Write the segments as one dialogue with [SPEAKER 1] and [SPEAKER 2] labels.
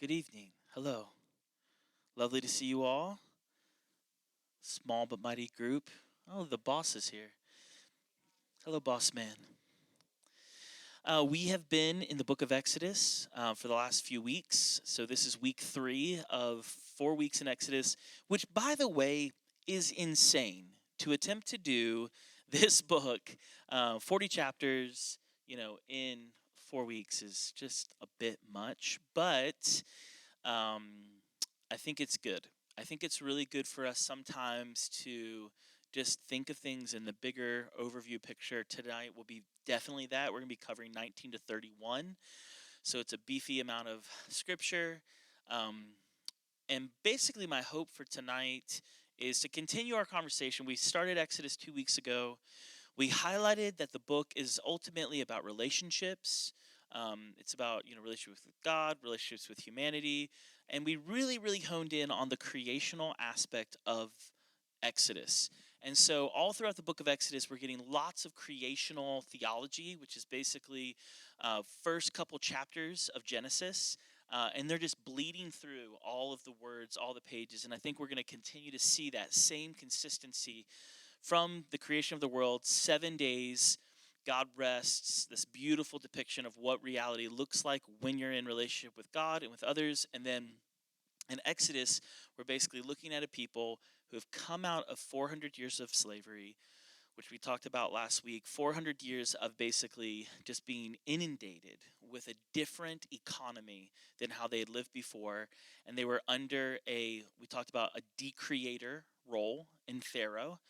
[SPEAKER 1] Good evening. Hello. Lovely to see you all. Small but mighty group. Oh, the boss is here. Hello, boss man. We have been in the book of Exodus for the last few weeks. So, this is week 3 of 4 weeks in Exodus, which, by the way, is insane to attempt to do this book, 40 chapters, in 4 weeks is just a bit much. But um, I think it's good. I think it's really good for us sometimes to just think of things in the bigger overview picture. Tonight will be definitely that. We're going to be covering 19 to 31. So it's a beefy amount of scripture. Um, and basically, my hope for tonight is to continue our conversation. We started Exodus 2 weeks ago. We highlighted that the book is ultimately about relationships. It's about relationships with God, relationships with humanity, and we really, really honed in on the creational aspect of Exodus. And so, all throughout the book of Exodus, we're getting lots of creational theology, which is basically first couple chapters of Genesis. And they're just bleeding through all of the words, all the pages. And I think we're going to continue to see that same consistency from the creation of the world. 7 days, God rests, this beautiful depiction of what reality looks like when you're in relationship with God and with others. And then in Exodus, we're basically looking at a people who have come out of 400 years of slavery, which we talked about last week. 400 years of basically just being inundated with a different economy than how they had lived before. And they were under we talked about a decreator role in Pharaoh.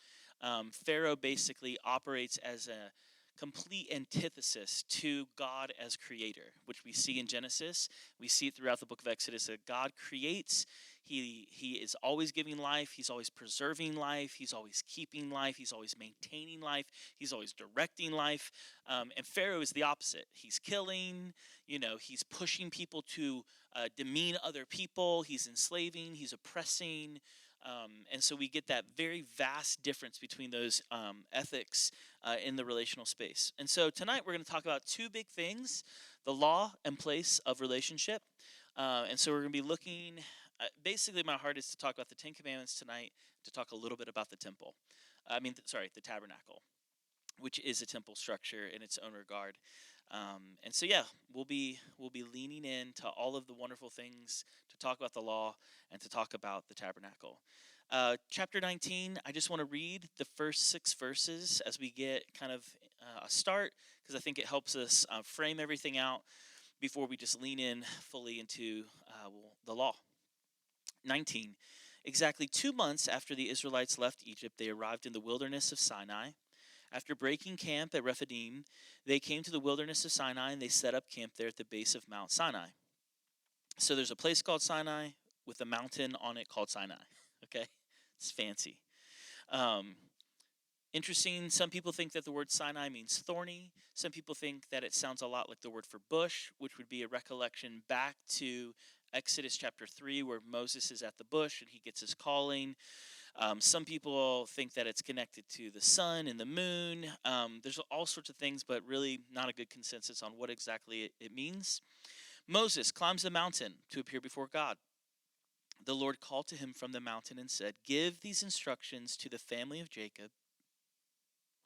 [SPEAKER 1] Pharaoh basically operates as a complete antithesis to God as creator, which we see in Genesis. We see it throughout the book of Exodus that God creates. He is always giving life. He's always preserving life. He's always keeping life. He's always maintaining life. He's always directing life. And Pharaoh is the opposite. He's killing. He's pushing people to demean other people. He's enslaving. He's oppressing. And so we get that very vast difference between those ethics in the relational space. And so tonight we're going to talk about two big things: the law and place of relationship. And so we're going to be looking, basically my heart is to talk about the Ten Commandments tonight, to talk a little bit about the temple. The tabernacle, which is a temple structure in its own regard. And so yeah, we'll be leaning into all of the wonderful things to talk about the law and to talk about the tabernacle. Chapter 19, I just want to read the first 6 verses as we get kind of a start, because I think it helps us frame everything out before we just lean in fully into the law. 19. Exactly 2 months after the Israelites left Egypt, they arrived in the wilderness of Sinai. After breaking camp at Rephidim, they came to the wilderness of Sinai, and they set up camp there at the base of Mount Sinai. So there's a place called Sinai with a mountain on it called Sinai. Okay? It's fancy. Um, Interesting. Some people think that the word Sinai means thorny. Some people think that it sounds a lot like the word for bush, which would be a recollection back to Exodus chapter 3, where Moses is at the bush and he gets his calling. Some people think that it's connected to the sun and the moon. There's all sorts of things, but really not a good consensus on what exactly it means. Moses climbs the mountain to appear before God. The Lord called to him from the mountain and said, "Give these instructions to the family of Jacob.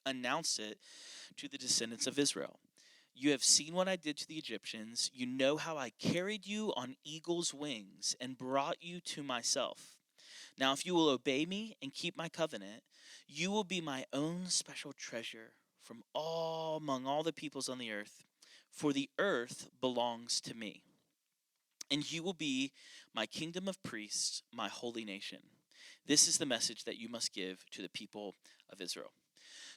[SPEAKER 1] Announce it to the descendants of Israel. You have seen what I did to the Egyptians. You know how I carried you on eagle's wings and brought you to myself. Now, if you will obey me and keep my covenant, you will be my own special treasure from among all the peoples on the earth, for the earth belongs to me. And you will be my kingdom of priests, my holy nation. This is the message that you must give to the people of Israel."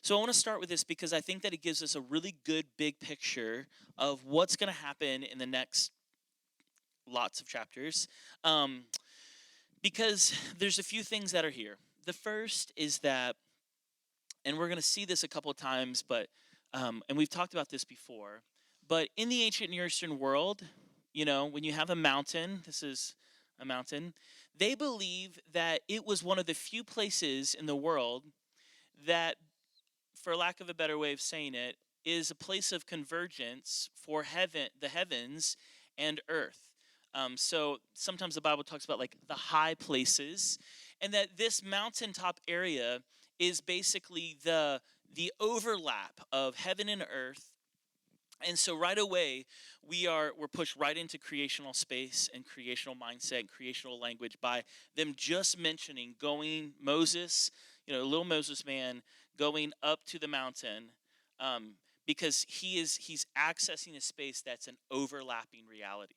[SPEAKER 1] So I want to start with this because I think that it gives us a really good big picture of what's going to happen in the next lots of chapters. Because there's a few things that are here. The first is that, and we're going to see this a couple of times, and we've talked about this before, but in the ancient Near Eastern world, when you have a mountain, this is a mountain, they believe that it was one of the few places in the world that, for lack of a better way of saying it, is a place of convergence for the heavens and earth. So sometimes the Bible talks about like the high places, and that this mountaintop area is basically the overlap of heaven and earth. And so right away we're pushed right into creational space and creational mindset and creational language by them just mentioning going Moses, little Moses man going up to the mountain, because he's accessing a space that's an overlapping reality.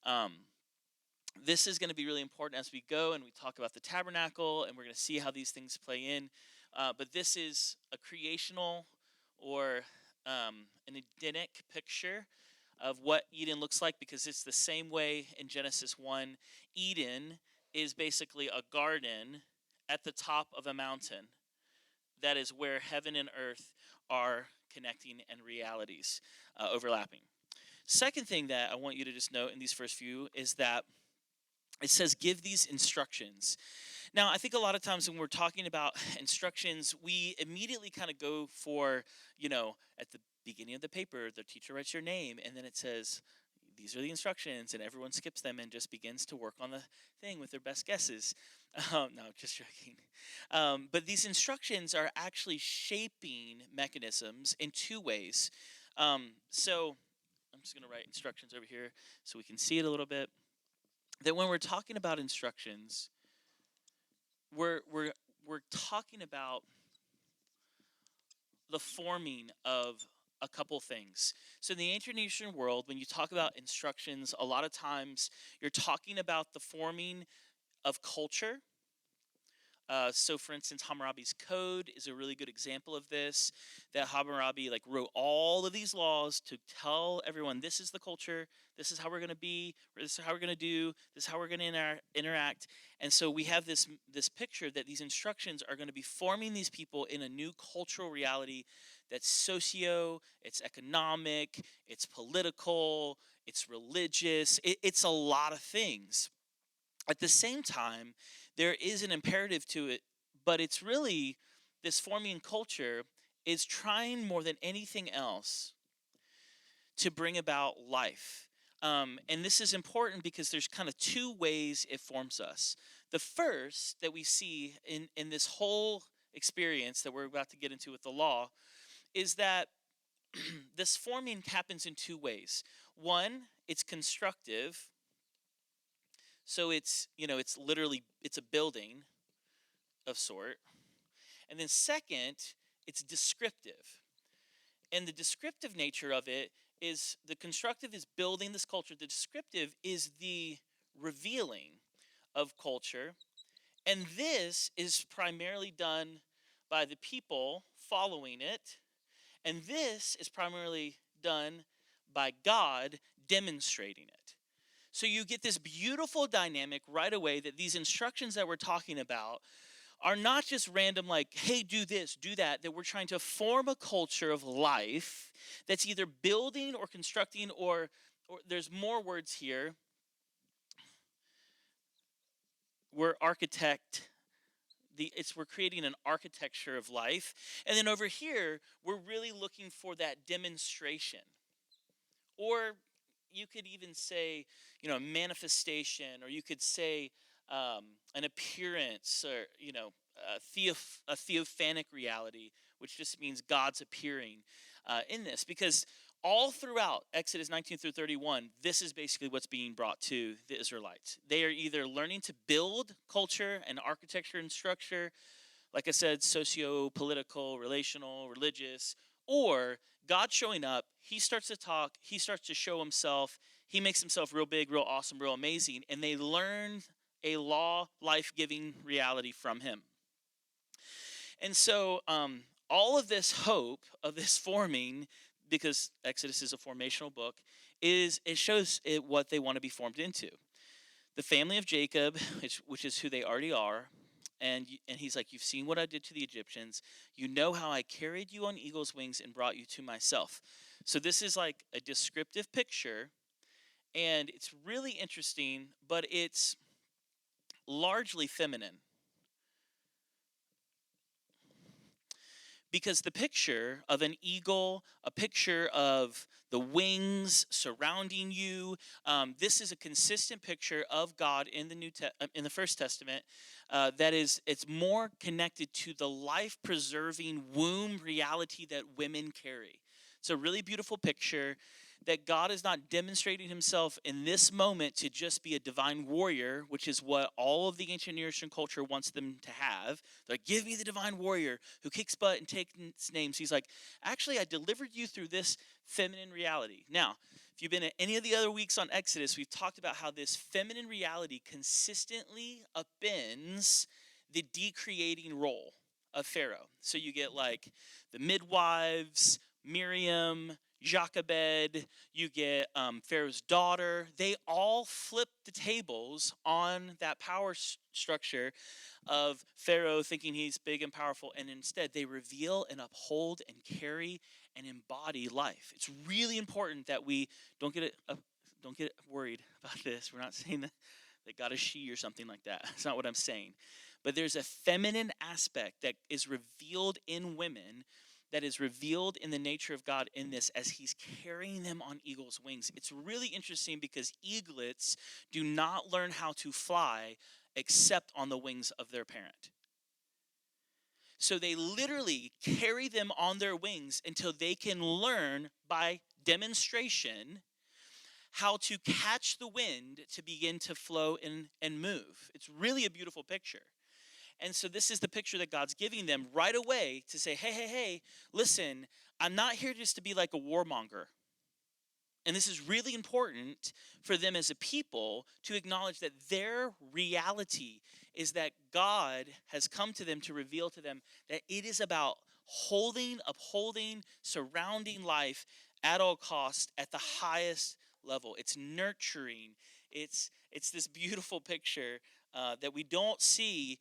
[SPEAKER 1] um, this is going to be really important as we go and we talk about the tabernacle, and we're going to see how these things play in. But this is a creational or an Edenic picture of what Eden looks like, because it's the same way in Genesis 1. Eden is basically a garden at the top of a mountain. That is where heaven and earth are connecting and realities overlapping. Second thing that I want you to just note in these first few is that it says give these instructions. Now, I think a lot of times when we're talking about instructions, we immediately kind of go for, at the beginning of the paper, the teacher writes your name, and then it says, these are the instructions, and everyone skips them and just begins to work on the thing with their best guesses. No, just joking. But these instructions are actually shaping mechanisms in two ways. So I'm just going to write instructions over here so we can see it a little bit. That when we're talking about instructions, we're talking about the forming of a couple things. So in the ancient Eastern world, when you talk about instructions, a lot of times you're talking about the forming of culture. So for instance, Hammurabi's code is a really good example of this. That Hammurabi wrote all of these laws to tell everyone, this is the culture, this is how we're going to be, this is how we're going to do, this is how we're going to interact. And so we have this picture that these instructions are going to be forming these people in a new cultural reality that's socio, it's economic, it's political, it's religious, it's a lot of things. At the same time, there is an imperative to it, but it's really this forming culture is trying more than anything else to bring about life. And this is important because there's kind of two ways it forms us. The first that we see in this whole experience that we're about to get into with the law is that this forming happens in two ways. One, it's constructive. So it's literally, it's a building of sort. And then second, it's descriptive. And the descriptive nature of it is the constructive is building this culture. The descriptive is the revealing of culture. And this is primarily done by the people following it. And this is primarily done by God demonstrating it. So you get this beautiful dynamic right away that these instructions that we're talking about are not just random, like, hey, do this, do that, that we're trying to form a culture of life that's either building or constructing, or there's more words here. We're we're creating an architecture of life. And then over here, we're really looking for that demonstration. Or you could even say, manifestation, or you could say an appearance, or, a theophanic reality, which just means God's appearing in this. Because all throughout Exodus 19 through 31, this is basically what's being brought to the Israelites. They are either learning to build culture and architecture and structure, like I said, socio-political, relational, religious, or God showing up, he starts to talk, he starts to show himself, he makes himself real big, real awesome, real amazing, and they learn a law, life-giving reality from him. And so all of this hope of this forming, because Exodus is a formational book, it shows what they want to be formed into. The family of Jacob, which is who they already are. And he's like, you've seen what I did to the Egyptians. You know how I carried you on eagle's wings and brought you to myself. So this is like a descriptive picture. And it's really interesting, but it's largely feminine. because the picture of an eagle, a picture of the wings surrounding you, this is a consistent picture of God in the in the First Testament. It's more connected to the life-preserving womb reality that women carry. It's a really beautiful picture that God is not demonstrating himself in this moment to just be a divine warrior, which is what all of the ancient Near Eastern culture wants them to have. They're like, give me the divine warrior who kicks butt and takes names. He's like, actually, I delivered you through this feminine reality. Now, if you've been at any of the other weeks on Exodus, we've talked about how this feminine reality consistently upends the decreating role of Pharaoh. So you get like the midwives, Miriam, Jochebed, you get Pharaoh's daughter. They all flip the tables on that power structure of Pharaoh thinking he's big and powerful, and instead they reveal and uphold and carry and embody life. It's really important that we don't get worried about this. We're not saying that God is she or something like that. That's not what I'm saying. But there's a feminine aspect that is revealed in women, that is revealed in the nature of God in this as he's carrying them on eagle's wings. It's really interesting because eaglets do not learn how to fly except on the wings of their parent. So they literally carry them on their wings until they can learn by demonstration how to catch the wind to begin to flow and move. It's really a beautiful picture. And so this is the picture that God's giving them right away to say, hey, listen, I'm not here just to be like a warmonger. And this is really important for them as a people to acknowledge that their reality is that God has come to them to reveal to them that it is about holding, upholding, surrounding life at all costs at the highest level. It's nurturing. It's this beautiful picture that we don't see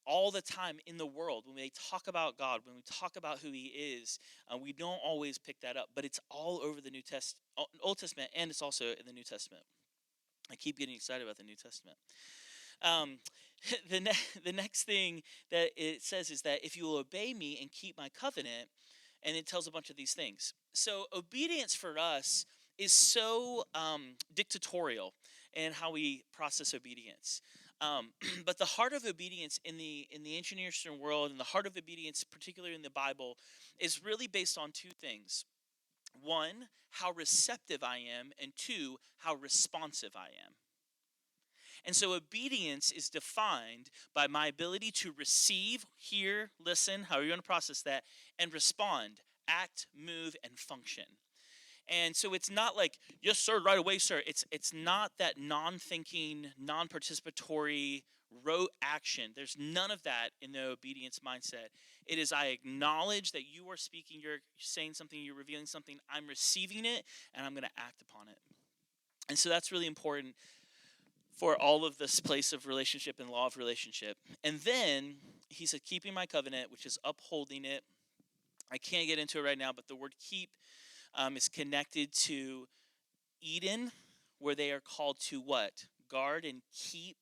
[SPEAKER 1] all the time in the world. When we talk about God, when we talk about who he is, we don't always pick that up, but it's all over the Old Testament, and it's also in the New Testament. I keep getting excited about the New Testament. Um, the next thing that it says is that if you will obey me and keep my covenant, and it tells a bunch of these things. So obedience for us is so dictatorial in how we process obedience. But the heart of obedience in the ancient Near Eastern world, and the heart of obedience, particularly in the Bible, is really based on two things. One, how receptive I am, and two, how responsive I am. And so obedience is defined by my ability to receive, hear, listen, how are you going to process that, and respond, act, move, and function. And so it's not like, yes, sir, right away, sir. It's not that non-thinking, non-participatory, rote action. There's none of that in the obedience mindset. It is, I acknowledge that you are speaking, you're saying something, you're revealing something, I'm receiving it, and I'm going to act upon it. And so that's really important for all of this place of relationship and law of relationship. And then he said, keeping my covenant, which is upholding it. I can't get into it right now, but the word keep is connected to Eden, where they are called to what? Guard and keep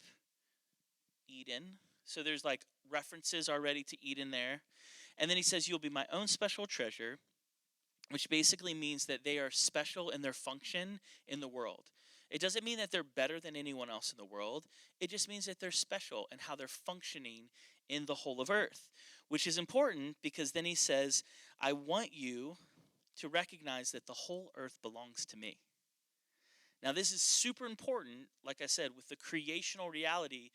[SPEAKER 1] Eden. So there's like references already to Eden there. And then he says, you'll be my own special treasure, which basically means that they are special in their function in the world. It doesn't mean that they're better than anyone else in the world. It just means that they're special in how they're functioning in the whole of earth, which is important because then he says, I want you to recognize that the whole earth belongs to me. Now, this is super important, like I said, with the creational reality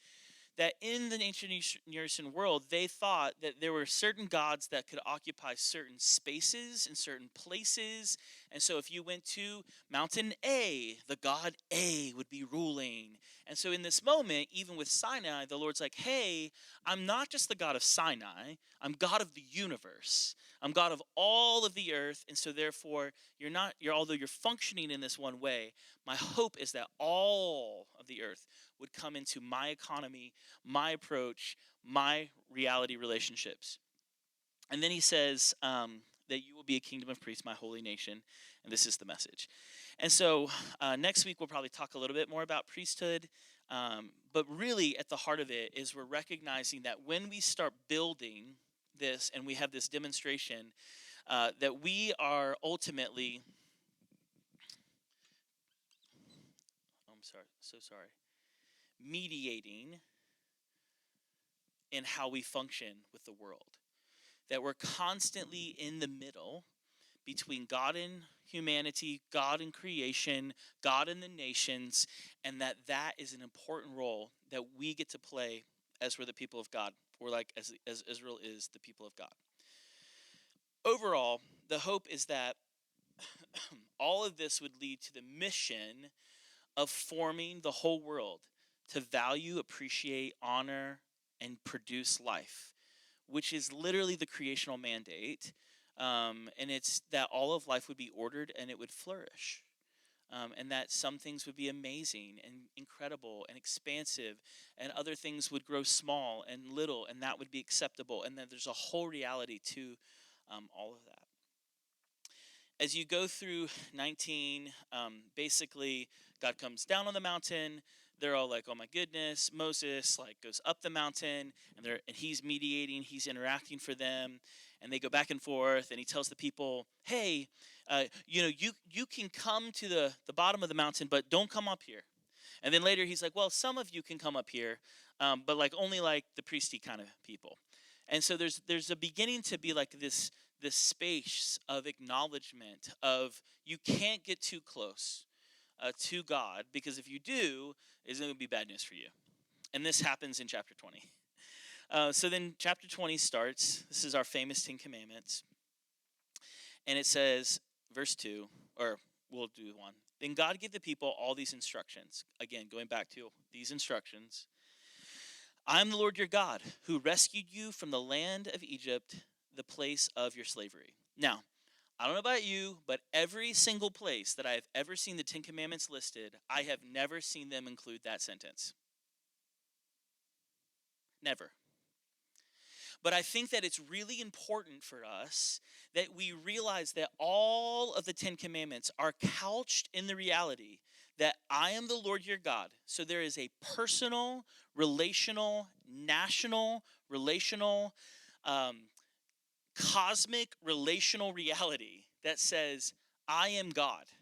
[SPEAKER 1] that in the ancient Near Eastern world, they thought that there were certain gods that could occupy certain spaces and certain places. And so if you went to Mountain A, the god A would be ruling. And so in this moment, even with Sinai, the Lord's like, hey, I'm not just the God of Sinai, I'm God of the universe. I'm God of all of the earth. And so therefore, although you're functioning in this one way, my hope is that all of the earth would come into my economy, my approach, my reality relationships. And then he says that you will be a kingdom of priests, my holy nation. And this is the message. And so next week, we'll probably talk a little bit more about priesthood. But really, at the heart of it is we're recognizing that when we start building this and we have this demonstration that we are ultimately, I'm sorry, so sorry, mediating in how we function with the world. That we're constantly in the middle between God and humanity, God and creation, God and the nations, and that is an important role that we get to play as we're the people of God, or like as Israel is the people of God. Overall, the hope is that all of this would lead to the mission of forming the whole world to value, appreciate, honor, and produce life, which is literally the creational mandate. And it's that all of life would be ordered and it would flourish. And that some things would be amazing and incredible and expansive, and other things would grow small and little, and that would be acceptable. And then there's a whole reality to all of that. As you go through 19, basically God comes down on the mountain. They're all like, "Oh my goodness!" Moses like goes up the mountain, and he's mediating, he's interacting for them, and they go back and forth. And he tells the people, "Hey, you can come to the bottom of the mountain, but don't come up here." And then later he's like, "Well, some of you can come up here, but like only like the priesty kind of people." And so there's a beginning to be like this space of acknowledgement of you can't get too close to God, because if you do, it's going to be bad news for you. And this happens in chapter 20. So then chapter 20 starts. This is our famous 10 Commandments. And it says, verse 2, or we'll do 1. Then God gave the people all these instructions. Again, going back to these instructions. "I am the Lord your God, who rescued you from the land of Egypt, the place of your slavery." Now, I don't know about you, but every single place that I have ever seen the 10 Commandments listed, I have never seen them include that sentence. Never. But I think that it's really important for us that we realize that all of the 10 Commandments are couched in the reality that I am the Lord your God. So there is a personal, relational, national, relational, cosmic, relational reality that says, I am God.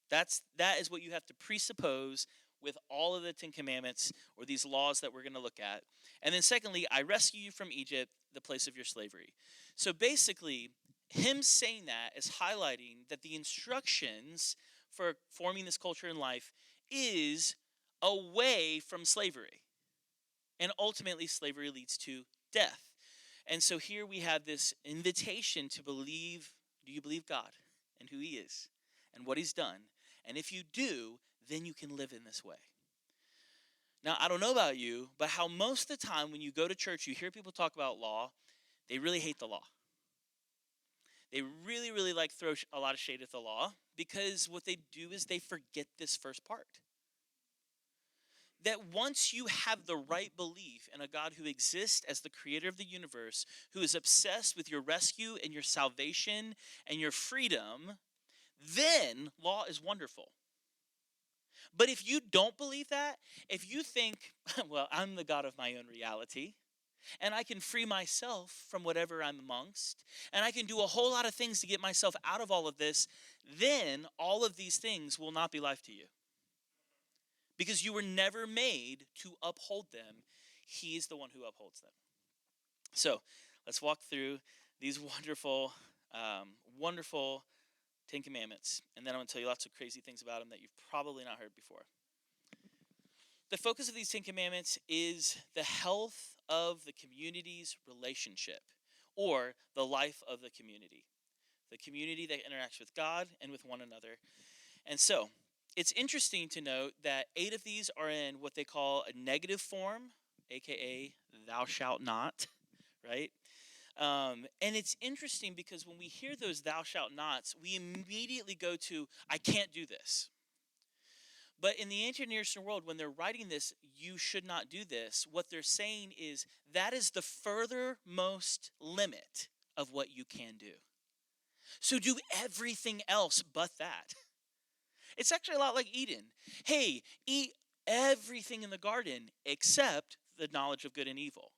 [SPEAKER 1] That is what you have to presuppose with all of the 10 Commandments, or these laws that we're going to look at. And then secondly, I rescue you from Egypt, the place of your slavery. So basically, him saying that is highlighting that the instructions for forming this culture in life is away from slavery. And ultimately, slavery leads to death. And so here we have this invitation to believe, do you believe God and who he is and what he's done? And if you do, then you can live in this way. Now, I don't know about you, but how most of the time when you go to church, you hear people talk about law, they really hate the law. They really, really like throw a lot of shade at the law, because what they do is they forget this first part. That once you have the right belief in a God who exists as the creator of the universe, who is obsessed with your rescue and your salvation and your freedom, then law is wonderful. But if you don't believe that, if you think, well, I'm the God of my own reality, and I can free myself from whatever I'm amongst, and I can do a whole lot of things to get myself out of all of this, then all of these things will not be life to you. Because you were never made to uphold them. He is the one who upholds them. So let's walk through these wonderful, wonderful 10 Commandments. And then I'm going to tell you lots of crazy things about them that you've probably not heard before. The focus of these 10 Commandments is the health of the community's relationship, or the life of the community that interacts with God and with one another. And so it's interesting to note that 8 of these are in what they call a negative form, aka thou shalt not, right? And it's interesting because when we hear those thou shalt nots, we immediately go to, I can't do this. But in the ancient Near Eastern world, when they're writing this, you should not do this, what they're saying is that is the furthermost limit of what you can do. So do everything else but that. It's actually a lot like Eden. Hey, eat everything in the garden except the knowledge of good and evil.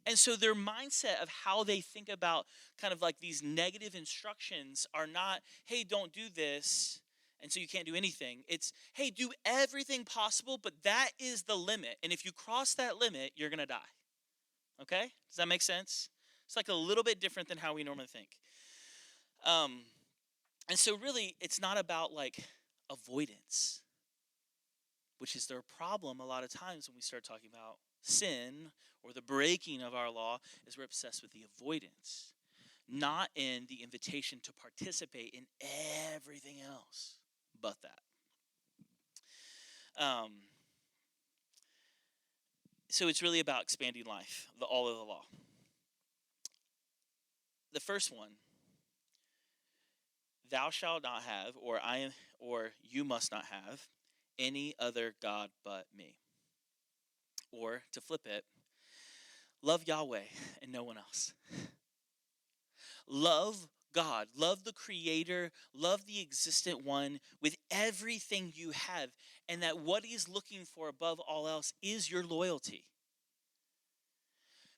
[SPEAKER 1] And so their mindset of how they think about kind of like these negative instructions are not, hey, don't do this, and so you can't do anything. It's, hey, do everything possible, but that is the limit. And if you cross that limit, you're going to die. Okay? Does that make sense? It's like a little bit different than how we normally think. And so really, it's not about like avoidance, which is their problem a lot of times when we start talking about sin or the breaking of our law, is we're obsessed with the avoidance, not in the invitation to participate in everything else but that. So it's really about expanding life, all of the law. The first one, thou shalt not have, or you must not have any other God but me. Or to flip it, love Yahweh and no one else. Love God, love the Creator, love the existent one with everything you have, and that what He's looking for above all else is your loyalty.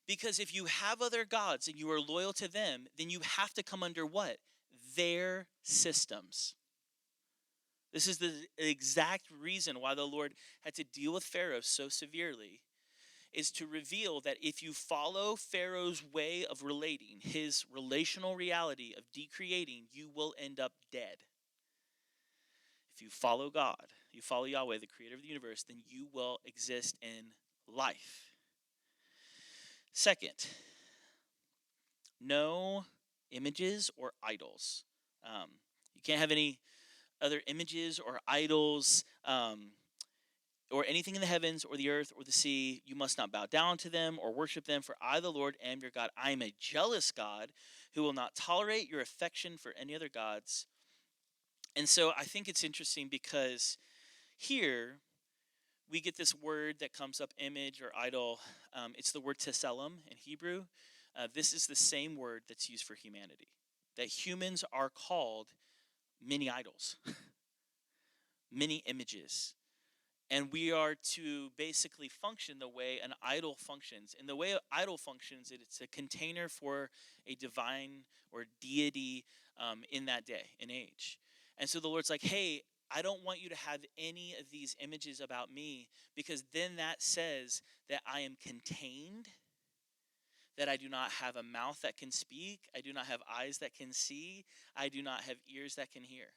[SPEAKER 1] Because if you have other gods and you are loyal to them, then you have to come under what? Their systems. This is the exact reason why the Lord had to deal with Pharaoh so severely, is to reveal that if you follow Pharaoh's way of relating, his relational reality of decreating, you will end up dead. If you follow God, you follow Yahweh, the creator of the universe, then you will exist in life. Second, no images or idols. You can't have any other images or idols, or anything in the heavens or the earth or the sea. You must not bow down to them or worship them, for I, the Lord, am your God. I am a jealous God who will not tolerate your affection for any other gods. And so I think it's interesting because here we get this word that comes up, image or idol. It's the word tselem in Hebrew. This is the same word that's used for humanity, that humans are called many idols, many images. And we are to basically function the way an idol functions. And the way an idol functions, it's a container for a divine or deity in that day and age. And so the Lord's like, hey, I don't want you to have any of these images about me, because then that says that I am contained, that I do not have a mouth that can speak, I do not have eyes that can see, I do not have ears that can hear.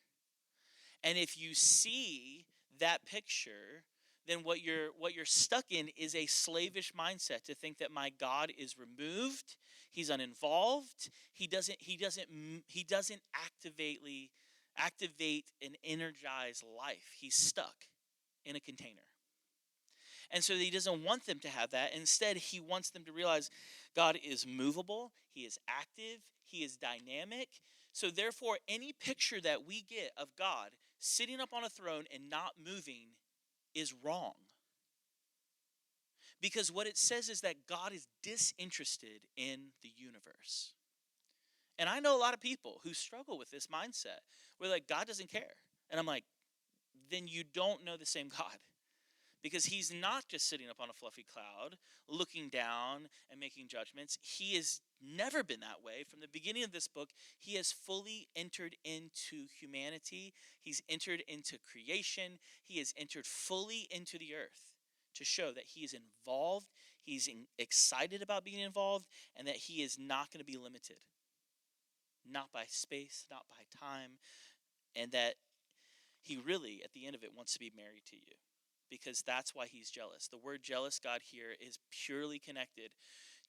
[SPEAKER 1] And if you see that picture, then what you're stuck in is a slavish mindset to think that my God is removed, he's uninvolved, he doesn't activate and energize life. He's stuck in a container. And so he doesn't want them to have that. Instead, he wants them to realize God is movable, he is active, he is dynamic. So therefore, any picture that we get of God sitting up on a throne and not moving is wrong. Because what it says is that God is disinterested in the universe. And I know a lot of people who struggle with this mindset, where like, God doesn't care. And I'm like, then you don't know the same God. Because he's not just sitting up on a fluffy cloud, looking down and making judgments. He has never been that way. From the beginning of this book, he has fully entered into humanity. He's entered into creation. He has entered fully into the earth to show that he is involved, he's excited about being involved, and that he is not going to be limited. Not by space, not by time, and that he really, at the end of it, wants to be married to you. Because that's why he's jealous. The word jealous God here is purely connected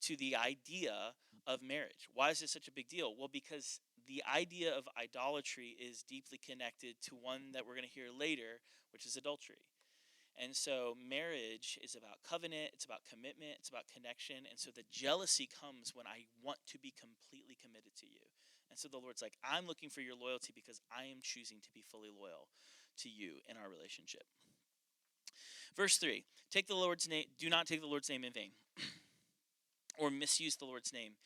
[SPEAKER 1] to the idea of marriage. Why is this such a big deal? Well, because the idea of idolatry is deeply connected to one that we're going to hear later, which is adultery. And so marriage is about covenant, it's about commitment, it's about connection. And so the jealousy comes when I want to be completely committed to you. And so the Lord's like, I'm looking for your loyalty because I am choosing to be fully loyal to you in our relationship. Verse 3, take the Lord's name, do not take the Lord's name in vain or misuse the Lord's name.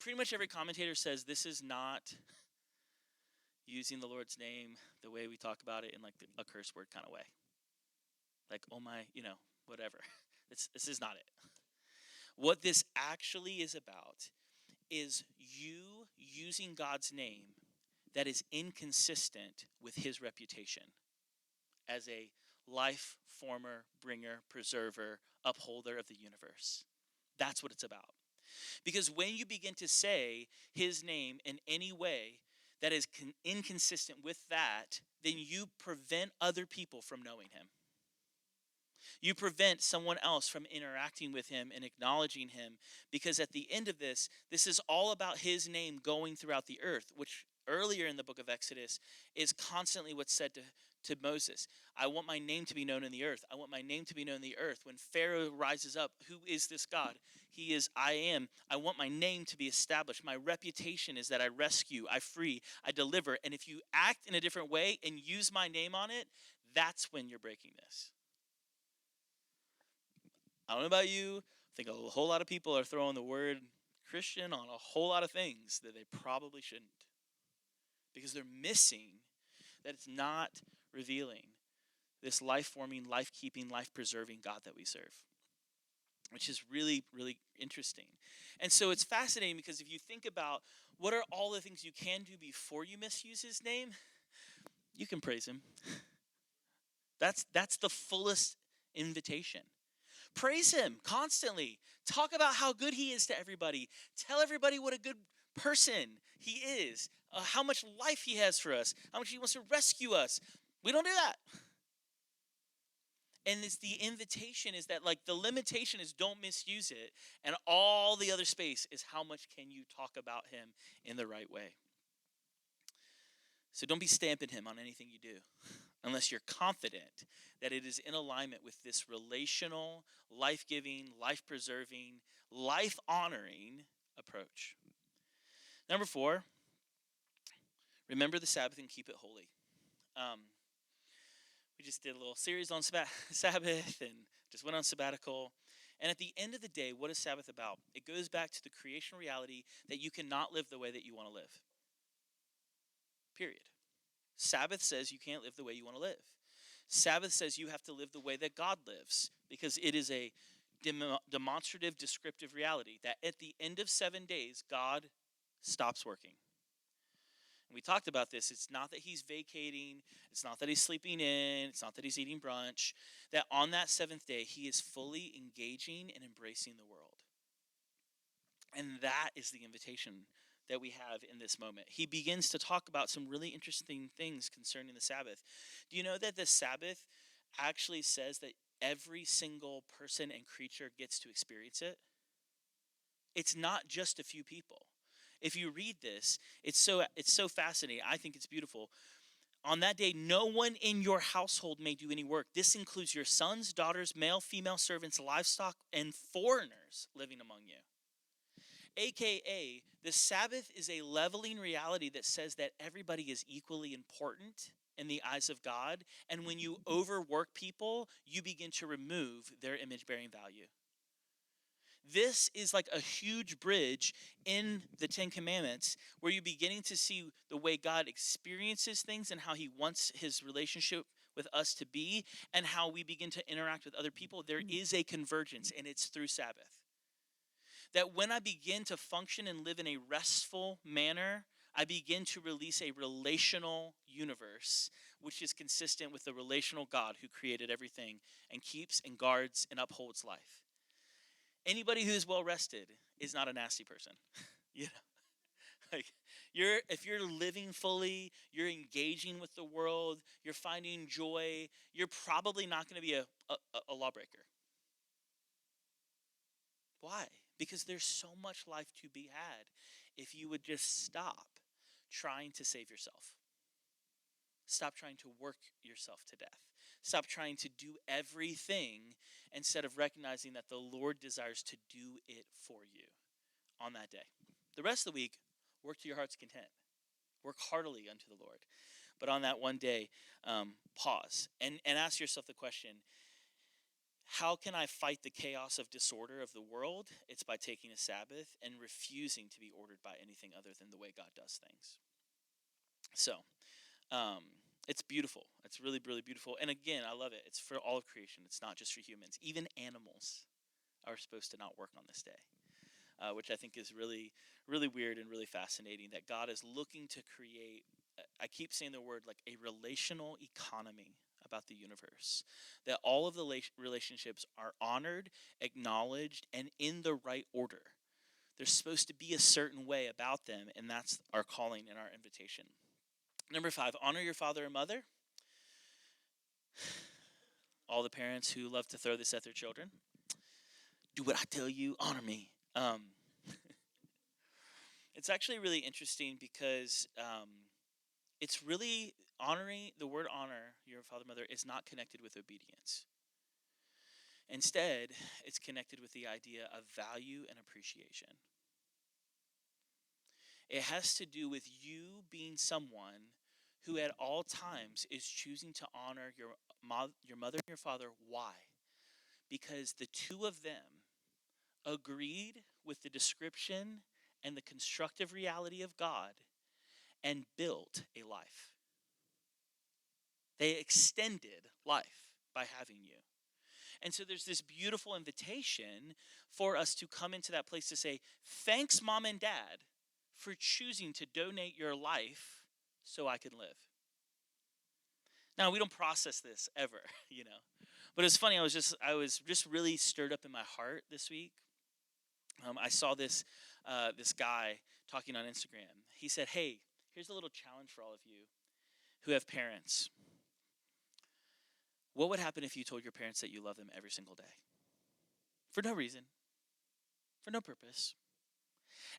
[SPEAKER 1] Pretty much every commentator says this is not using the Lord's name the way we talk about it in like a curse word kind of way. Like, oh my, whatever. This is not it. What this actually is about is you using God's name that is inconsistent with his reputation as a life former, bringer, preserver, upholder of the universe. That's what it's about. Because when you begin to say his name in any way that is inconsistent with that, then you prevent other people from knowing him. You prevent someone else from interacting with him and acknowledging him, because at the end of this is all about his name going throughout the earth, which earlier in the book of Exodus is constantly what's said to Moses. I want my name to be known in the earth. I want my name to be known in the earth. When Pharaoh rises up, who is this God? He is I am. I want my name to be established. My reputation is that I rescue, I free, I deliver. And if you act in a different way and use my name on it, that's when you're breaking this. I don't know about you. I think a whole lot of people are throwing the word Christian on a whole lot of things that they probably shouldn't, because they're missing that it's not revealing this life-forming, life-keeping, life-preserving God that we serve, which is really, really interesting. And so it's fascinating, because if you think about what are all the things you can do before you misuse his name, you can praise him. That's the fullest invitation. Praise him constantly. Talk about how good he is to everybody. Tell everybody what a good person he is, how much life he has for us, how much he wants to rescue us. We don't do that. And it's the invitation is that, like, the limitation is don't misuse it. And all the other space is how much can you talk about him in the right way. So don't be stamping him on anything you do unless you're confident that it is in alignment with this relational, life-giving, life-preserving, life-honoring approach. Number 4, remember the Sabbath and keep it holy. We just did a little series on Sabbath and just went on sabbatical. And at the end of the day, what is Sabbath about? It goes back to the creation reality that you cannot live the way that you want to live. Period. Sabbath says you can't live the way you want to live. Sabbath says you have to live the way that God lives, because it is a demonstrative, descriptive reality that at the end of 7 days, God stops working. And we talked about this. It's not that he's vacating. It's not that he's sleeping in. It's not that he's eating brunch. That on that 7th day, he is fully engaging and embracing the world. And that is the invitation that we have in this moment. He begins to talk about some really interesting things concerning the Sabbath. Do you know that the Sabbath actually says that every single person and creature gets to experience it? It's not just a few people. If you read this, it's so fascinating. I think it's beautiful. On that day, no one in your household may do any work. This includes your sons, daughters, male, female servants, livestock, and foreigners living among you. AKA, the Sabbath is a leveling reality that says that everybody is equally important in the eyes of God. And when you overwork people, you begin to remove their image-bearing value. This is like a huge bridge in the 10 Commandments where you're beginning to see the way God experiences things and how he wants his relationship with us to be and how we begin to interact with other people. There is a convergence, and it's through Sabbath. That when I begin to function and live in a restful manner, I begin to release a relational universe, which is consistent with the relational God who created everything and keeps and guards and upholds life. Anybody who is well rested is not a nasty person. You know, like if you're living fully, you're engaging with the world, you're finding joy, you're probably not going to be a lawbreaker. Why? Because there's so much life to be had if you would just stop trying to save yourself. Stop trying to work yourself to death. Stop trying to do everything instead of recognizing that the Lord desires to do it for you on that day. The rest of the week, work to your heart's content. Work heartily unto the Lord. But on that one day, pause and ask yourself the question, how can I fight the chaos of disorder of the world? It's by taking a Sabbath and refusing to be ordered by anything other than the way God does things. So, it's beautiful. It's really, really beautiful. And again, I love it. It's for all of creation. It's not just for humans. Even animals are supposed to not work on this day, which I think is really, really weird and really fascinating that God is looking to create, I keep saying the word, like a relational economy about the universe, that all of the relationships are honored, acknowledged, and in the right order. There's supposed to be a certain way about them, and that's our calling and our invitation. Number 5, honor your father and mother. All the parents who love to throw this at their children. Do what I tell you, honor me. It's actually really interesting because it's really honoring, the word honor your father, mother is not connected with obedience. Instead, it's connected with the idea of value and appreciation. It has to do with you being someone who at all times is choosing to honor your mother and your father. Why? Because the two of them agreed with the description and the constructive reality of God and built a life. They extended life by having you. And so there's this beautiful invitation for us to come into that place to say, thanks, Mom and Dad, for choosing to donate your life so I can live. Now, we don't process this ever, But it's funny, I was just really stirred up in my heart this week. I saw this guy talking on Instagram. He said, hey, here's a little challenge for all of you who have parents. What would happen if you told your parents that you love them every single day? For no reason. For no purpose.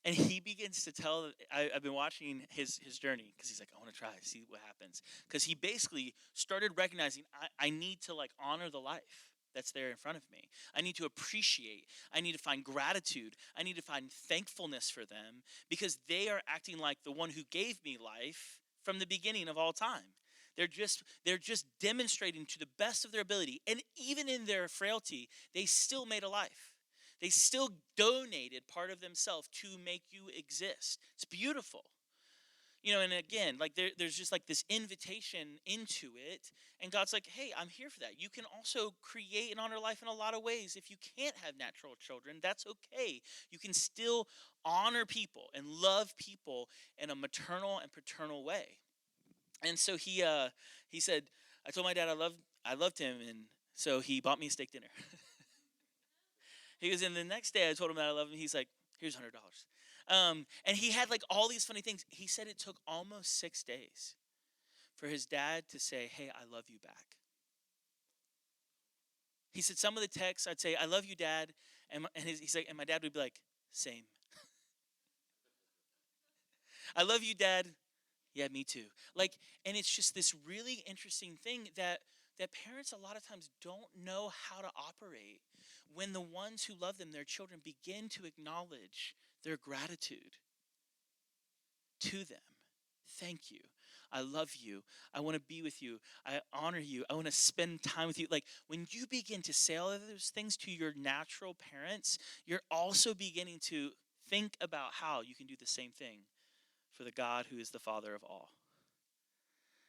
[SPEAKER 1] And he begins to tell, I've been watching his journey because he's like, I want to try, see what happens. Because he basically started recognizing, I need to honor the life that's there in front of me. I need to appreciate. I need to find gratitude. I need to find thankfulness for them because they are acting like the one who gave me life from the beginning of all time. They're just demonstrating to the best of their ability. And even in their frailty, they still made a life. They still donated part of themselves to make you exist. It's beautiful. And again, there's just this invitation into it. And God's like, hey, I'm here for that. You can also create and honor life in a lot of ways. If you can't have natural children, that's okay. You can still honor people and love people in a maternal and paternal way. And so he said, I told my dad I loved him, and so he bought me a steak dinner. He goes, and the next day I told him that I love him. He's like, here's $100. And he had all these funny things. He said it took almost 6 days for his dad to say, hey, I love you back. He said some of the texts I'd say, I love you, Dad. He's like, and my dad would be like, same. I love you, Dad. Yeah, me too. And it's just this really interesting thing that parents a lot of times don't know how to operate when the ones who love them, their children, begin to acknowledge their gratitude to them. Thank you. I love you. I want to be with you. I honor you. I want to spend time with you. When you begin to say all of those things to your natural parents, you're also beginning to think about how you can do the same thing for the God who is the Father of all.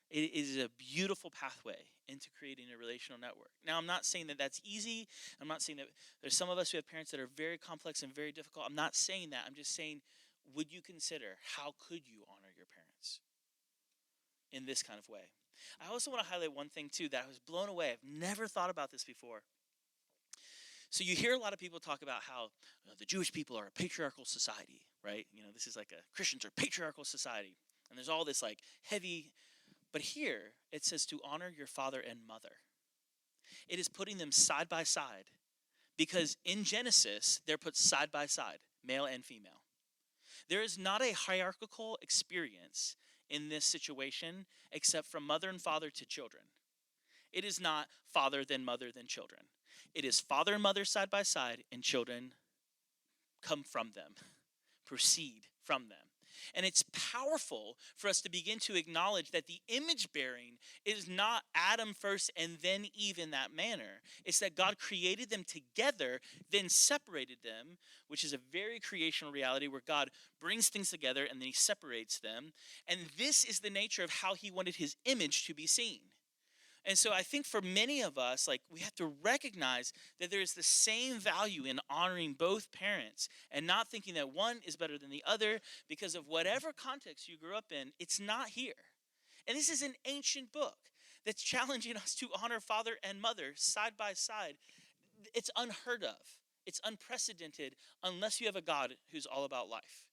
[SPEAKER 1] It is a beautiful pathway into creating a relational network. Now, I'm not saying that that's easy. I'm not saying that there's some of us who have parents that are very complex and very difficult. I'm not saying that. I'm just saying, would you consider how could you honor your parents in this kind of way? I also want to highlight one thing, too, that I was blown away. I've never thought about this before. So you hear a lot of people talk about how the Jewish people are a patriarchal society, right? This is Christians are a patriarchal society. And there's all this heavy. But here, it says to honor your father and mother. It is putting them side by side. Because in Genesis, they're put side by side, male and female. There is not a hierarchical experience in this situation except from mother and father to children. It is not father then mother then children. It is father and mother side by side, and children come from them, proceed from them. And it's powerful for us to begin to acknowledge that the image bearing is not Adam first and then Eve in that manner. It's that God created them together, then separated them, which is a very creational reality where God brings things together and then he separates them. And this is the nature of how he wanted his image to be seen. And so I think for many of us, like, we have to recognize that there is the same value in honoring both parents and not thinking that one is better than the other because of whatever context you grew up in. It's not here. And this is an ancient book that's challenging us to honor father and mother side by side. It's unheard of. It's unprecedented unless you have a God who's all about life.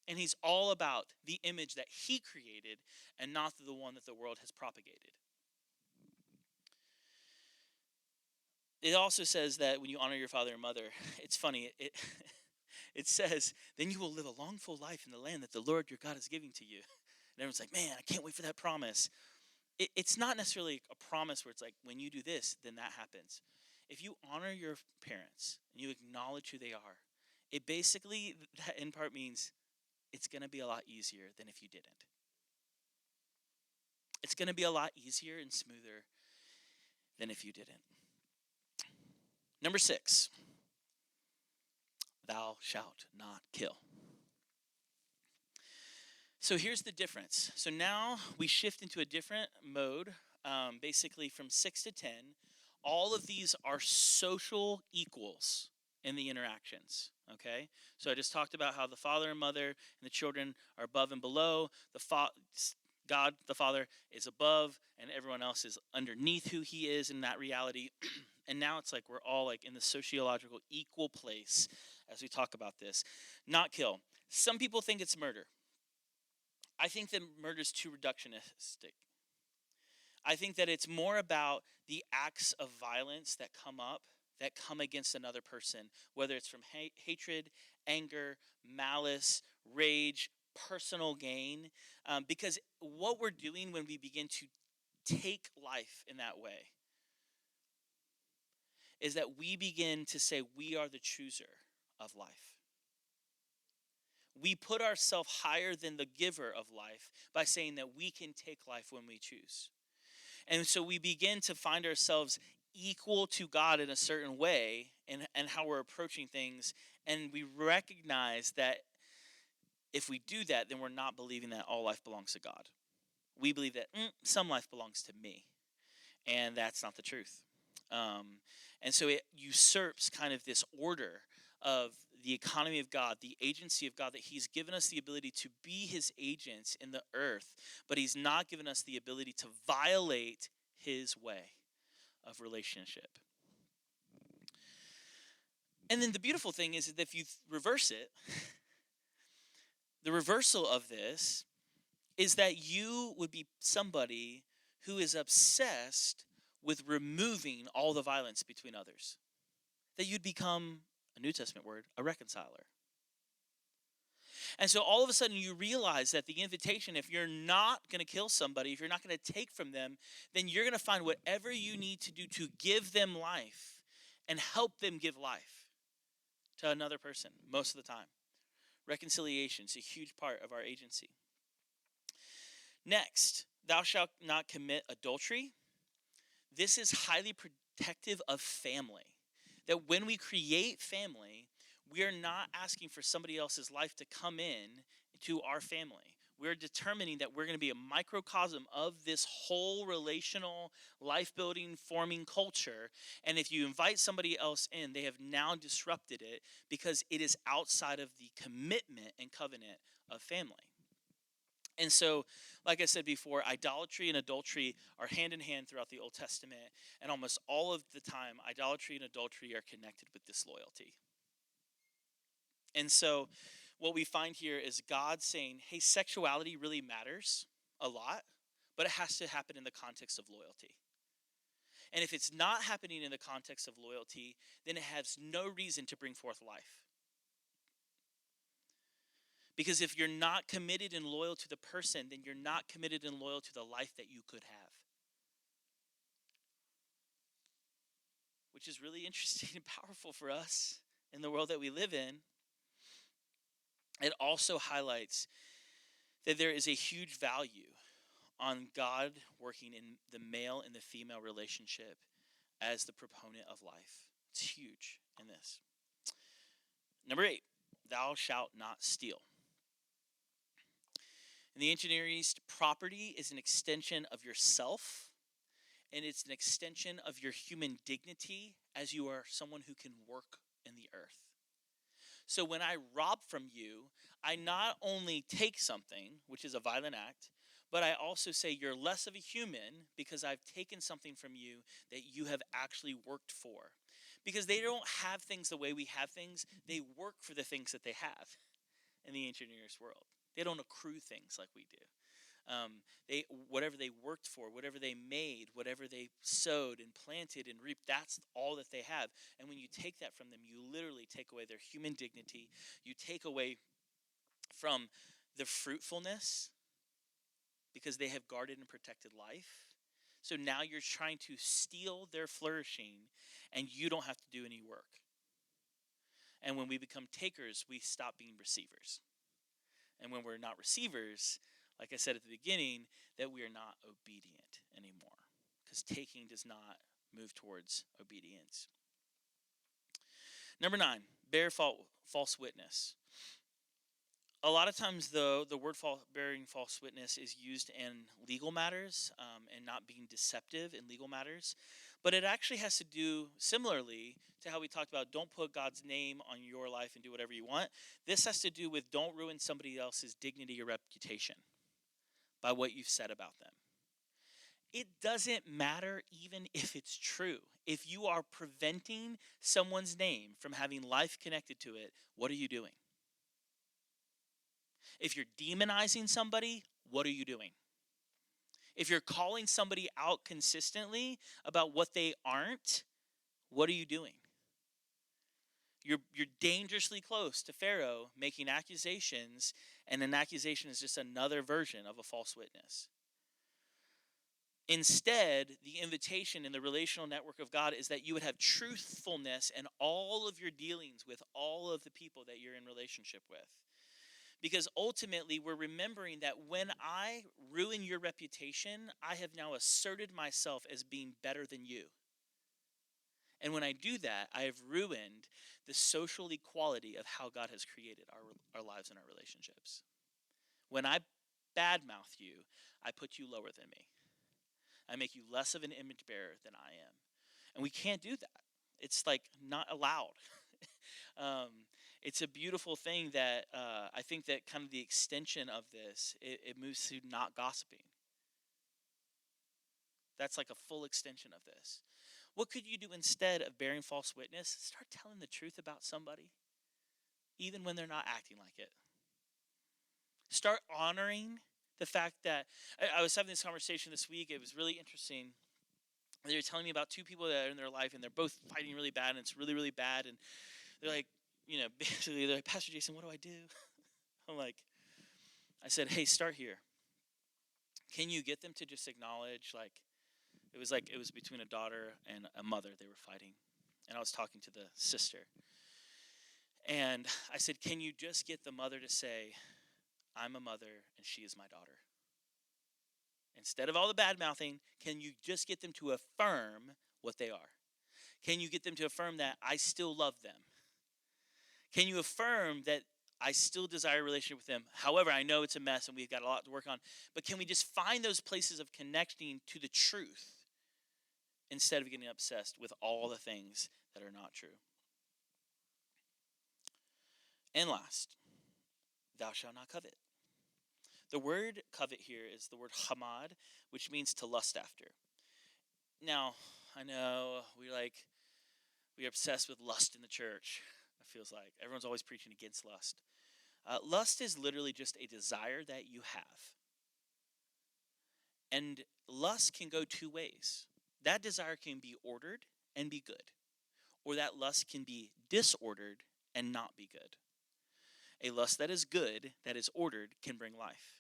[SPEAKER 1] And he's all about the image that he created and not the one that the world has propagated. It also says that when you honor your father and mother, it's funny, it says, then you will live a long, full life in the land that the Lord your God is giving to you. And everyone's like, man, I can't wait for that promise. It's not necessarily a promise where it's like, when you do this, then that happens. If you honor your parents and you acknowledge who they are, it basically, that in part means it's going to be a lot easier than if you didn't. It's going to be a lot easier and smoother than if you didn't. Number 6, thou shalt not kill. So here's the difference. So now we shift into a different mode, basically from 6 to 10. All of these are social equals in the interactions, okay? So I just talked about how the father and mother and the children are above and below. God, the Father, is above, and everyone else is underneath who he is in that reality. And now it's like we're all like in the sociological equal place as we talk about this. Not kill. Some people think it's murder. I think that murder is too reductionistic. I think that it's more about the acts of violence that come against another person, whether it's from hatred, anger, malice, rage, personal gain. Because what we're doing when we begin to take life in that way is that we begin to say we are the chooser of life. We put ourselves higher than the giver of life by saying that we can take life when we choose. And so we begin to find ourselves equal to God in a certain way and how we're approaching things. And we recognize that if we do that, then we're not believing that all life belongs to God. We believe that some life belongs to me. And that's not the truth. And so it usurps kind of this order of the economy of God, the agency of God, that he's given us the ability to be his agents in the earth, but he's not given us the ability to violate his way of relationship. And then the beautiful thing is that if you reverse it, the reversal of this is that you would be somebody who is obsessed with removing all the violence between others. That you'd become, a New Testament word, a reconciler. And so all of a sudden you realize that the invitation, if you're not going to kill somebody, if you're not going to take from them, then you're going to find whatever you need to do to give them life and help them give life to another person most of the time. Reconciliation is a huge part of our agency. Next, thou shalt not commit adultery. This is highly protective of family. That when we create family, we are not asking for somebody else's life to come in to our family. We're determining that we're going to be a microcosm of this whole relational, life-building, forming culture. And if you invite somebody else in, they have now disrupted it because it is outside of the commitment and covenant of family. And so, like I said before, idolatry and adultery are hand in hand throughout the Old Testament. And almost all of the time, idolatry and adultery are connected with disloyalty. And so what we find here is God saying, hey, sexuality really matters a lot, but it has to happen in the context of loyalty. And if it's not happening in the context of loyalty, then it has no reason to bring forth life. Because if you're not committed and loyal to the person, then you're not committed and loyal to the life that you could have. Which is really interesting and powerful for us in the world that we live in. It also highlights that there is a huge value on God working in the male and the female relationship as the proponent of life. It's huge in this. Number 8, thou shalt not steal. In the ancient Near East, property is an extension of yourself, and it's an extension of your human dignity as you are someone who can work in the earth. So when I rob from you, I not only take something, which is a violent act, but I also say you're less of a human because I've taken something from you that you have actually worked for. Because they don't have things the way we have things, they work for the things that they have in the ancient Near East world. They don't accrue things like we do. They whatever they worked for, whatever they made, whatever they sowed and planted and reaped, that's all that they have. And when you take that from them, you literally take away their human dignity. You take away from the fruitfulness because they have guarded and protected life. So now you're trying to steal their flourishing, and you don't have to do any work. And when we become takers, we stop being receivers. And when we're not receivers, like I said at the beginning, that we are not obedient anymore, because taking does not move towards obedience. Number 9, bear false witness. A lot of times, though, the word bearing false witness is used in legal matters and not being deceptive in legal matters. But it actually has to do similarly to how we talked about don't put God's name on your life and do whatever you want. This has to do with don't ruin somebody else's dignity or reputation by what you've said about them. It doesn't matter even if it's true. If you are preventing someone's name from having life connected to it, what are you doing? If you're demonizing somebody, what are you doing? If you're calling somebody out consistently about what they aren't, what are you doing? You're dangerously close to Pharaoh making accusations, and an accusation is just another version of a false witness. Instead, the invitation in the relational network of God is that you would have truthfulness in all of your dealings with all of the people that you're in relationship with. Because ultimately, we're remembering that when I ruin your reputation, I have now asserted myself as being better than you. And when I do that, I have ruined the social equality of how God has created our lives and our relationships. When I badmouth you, I put you lower than me. I make you less of an image bearer than I am. And we can't do that. It's like not allowed. It's a beautiful thing that I think that kind of the extension of this, it moves to not gossiping. That's like a full extension of this. What could you do instead of bearing false witness? Start telling the truth about somebody, even when they're not acting like it. Start honoring the fact that I was having this conversation this week. It was really interesting. They were telling me about two people that are in their life, and they're both fighting really bad, and it's really, really bad. And they're like, basically, they're like, Pastor Jason, what do I do? I'm like, I said, hey, start here. Can you get them to just acknowledge, like it was between a daughter and a mother, they were fighting. And I was talking to the sister. And I said, can you just get the mother to say, I'm a mother and she is my daughter? Instead of all the bad mouthing, can you just get them to affirm what they are? Can you get them to affirm that I still love them? Can you affirm that I still desire a relationship with them? However, I know it's a mess and we've got a lot to work on. But can we just find those places of connecting to the truth instead of getting obsessed with all the things that are not true? And last, thou shalt not covet. The word covet here is the word hamad, which means to lust after. Now, I know we're obsessed with lust in the church. It feels like everyone's always preaching against lust. Lust is literally just a desire that you have. And lust can go two ways. That desire can be ordered and be good, or that lust can be disordered and not be good. A lust that is good, that is ordered, can bring life.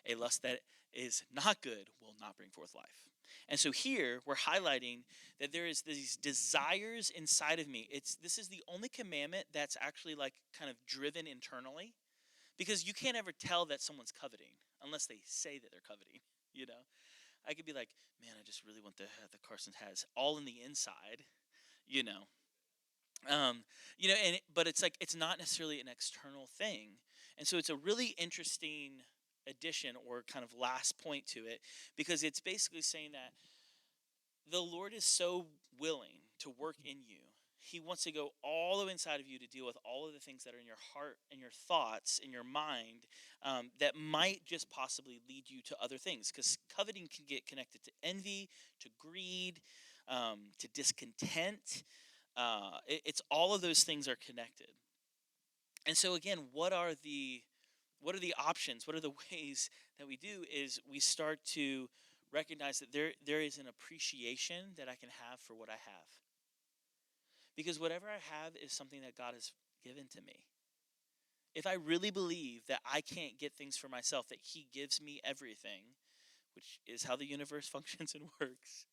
[SPEAKER 1] A lust that is not good will not bring forth life. And so here we're highlighting that there is these desires inside of me. This is the only commandment that's actually like kind of driven internally, because you can't ever tell that someone's coveting unless they say that they're coveting. I could be like, man, I just really want the Carson has all in the inside, but it's like it's not necessarily an external thing. And so it's a really interesting addition or kind of last point to it, because it's basically saying that The Lord is so willing to work in you. He wants to go all the way inside of you to deal with all of the things that are in your heart and your thoughts and your mind that might just possibly lead you to other things. Because coveting can get connected to envy, to greed, to discontent. It's all of those things are connected. And so again, what are the options? What are the ways that we do is we start to recognize that there is an appreciation that I can have for what I have. Because whatever I have is something that God has given to me. If I really believe that I can't get things for myself, that He gives me everything, which is how the universe functions and works,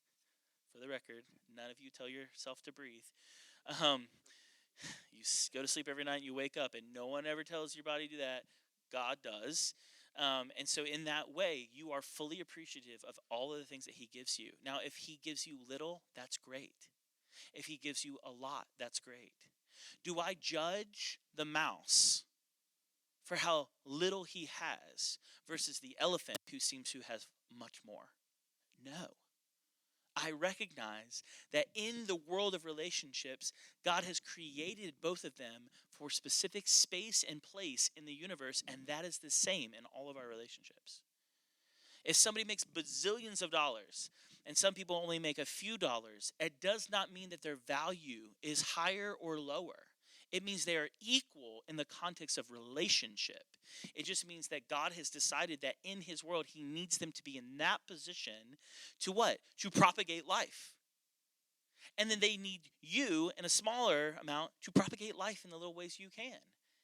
[SPEAKER 1] for the record, none of you tell yourself to breathe. Um, you go to sleep every night, you wake up, and no one ever tells your body to do that. God does. And so, in that way, you are fully appreciative of all of the things that He gives you. Now, if He gives you little, that's great. If He gives you a lot, that's great. Do I judge the mouse for how little he has versus the elephant who seems to have much more? No. I recognize that in the world of relationships, God has created both of them for specific space and place in the universe, and that is the same in all of our relationships. If somebody makes bazillions of dollars and some people only make a few dollars, it does not mean that their value is higher or lower. It means they are equal in the context of relationship. It just means that God has decided that in His world, He needs them to be in that position to what? To propagate life. And then they need you in a smaller amount to propagate life in the little ways you can.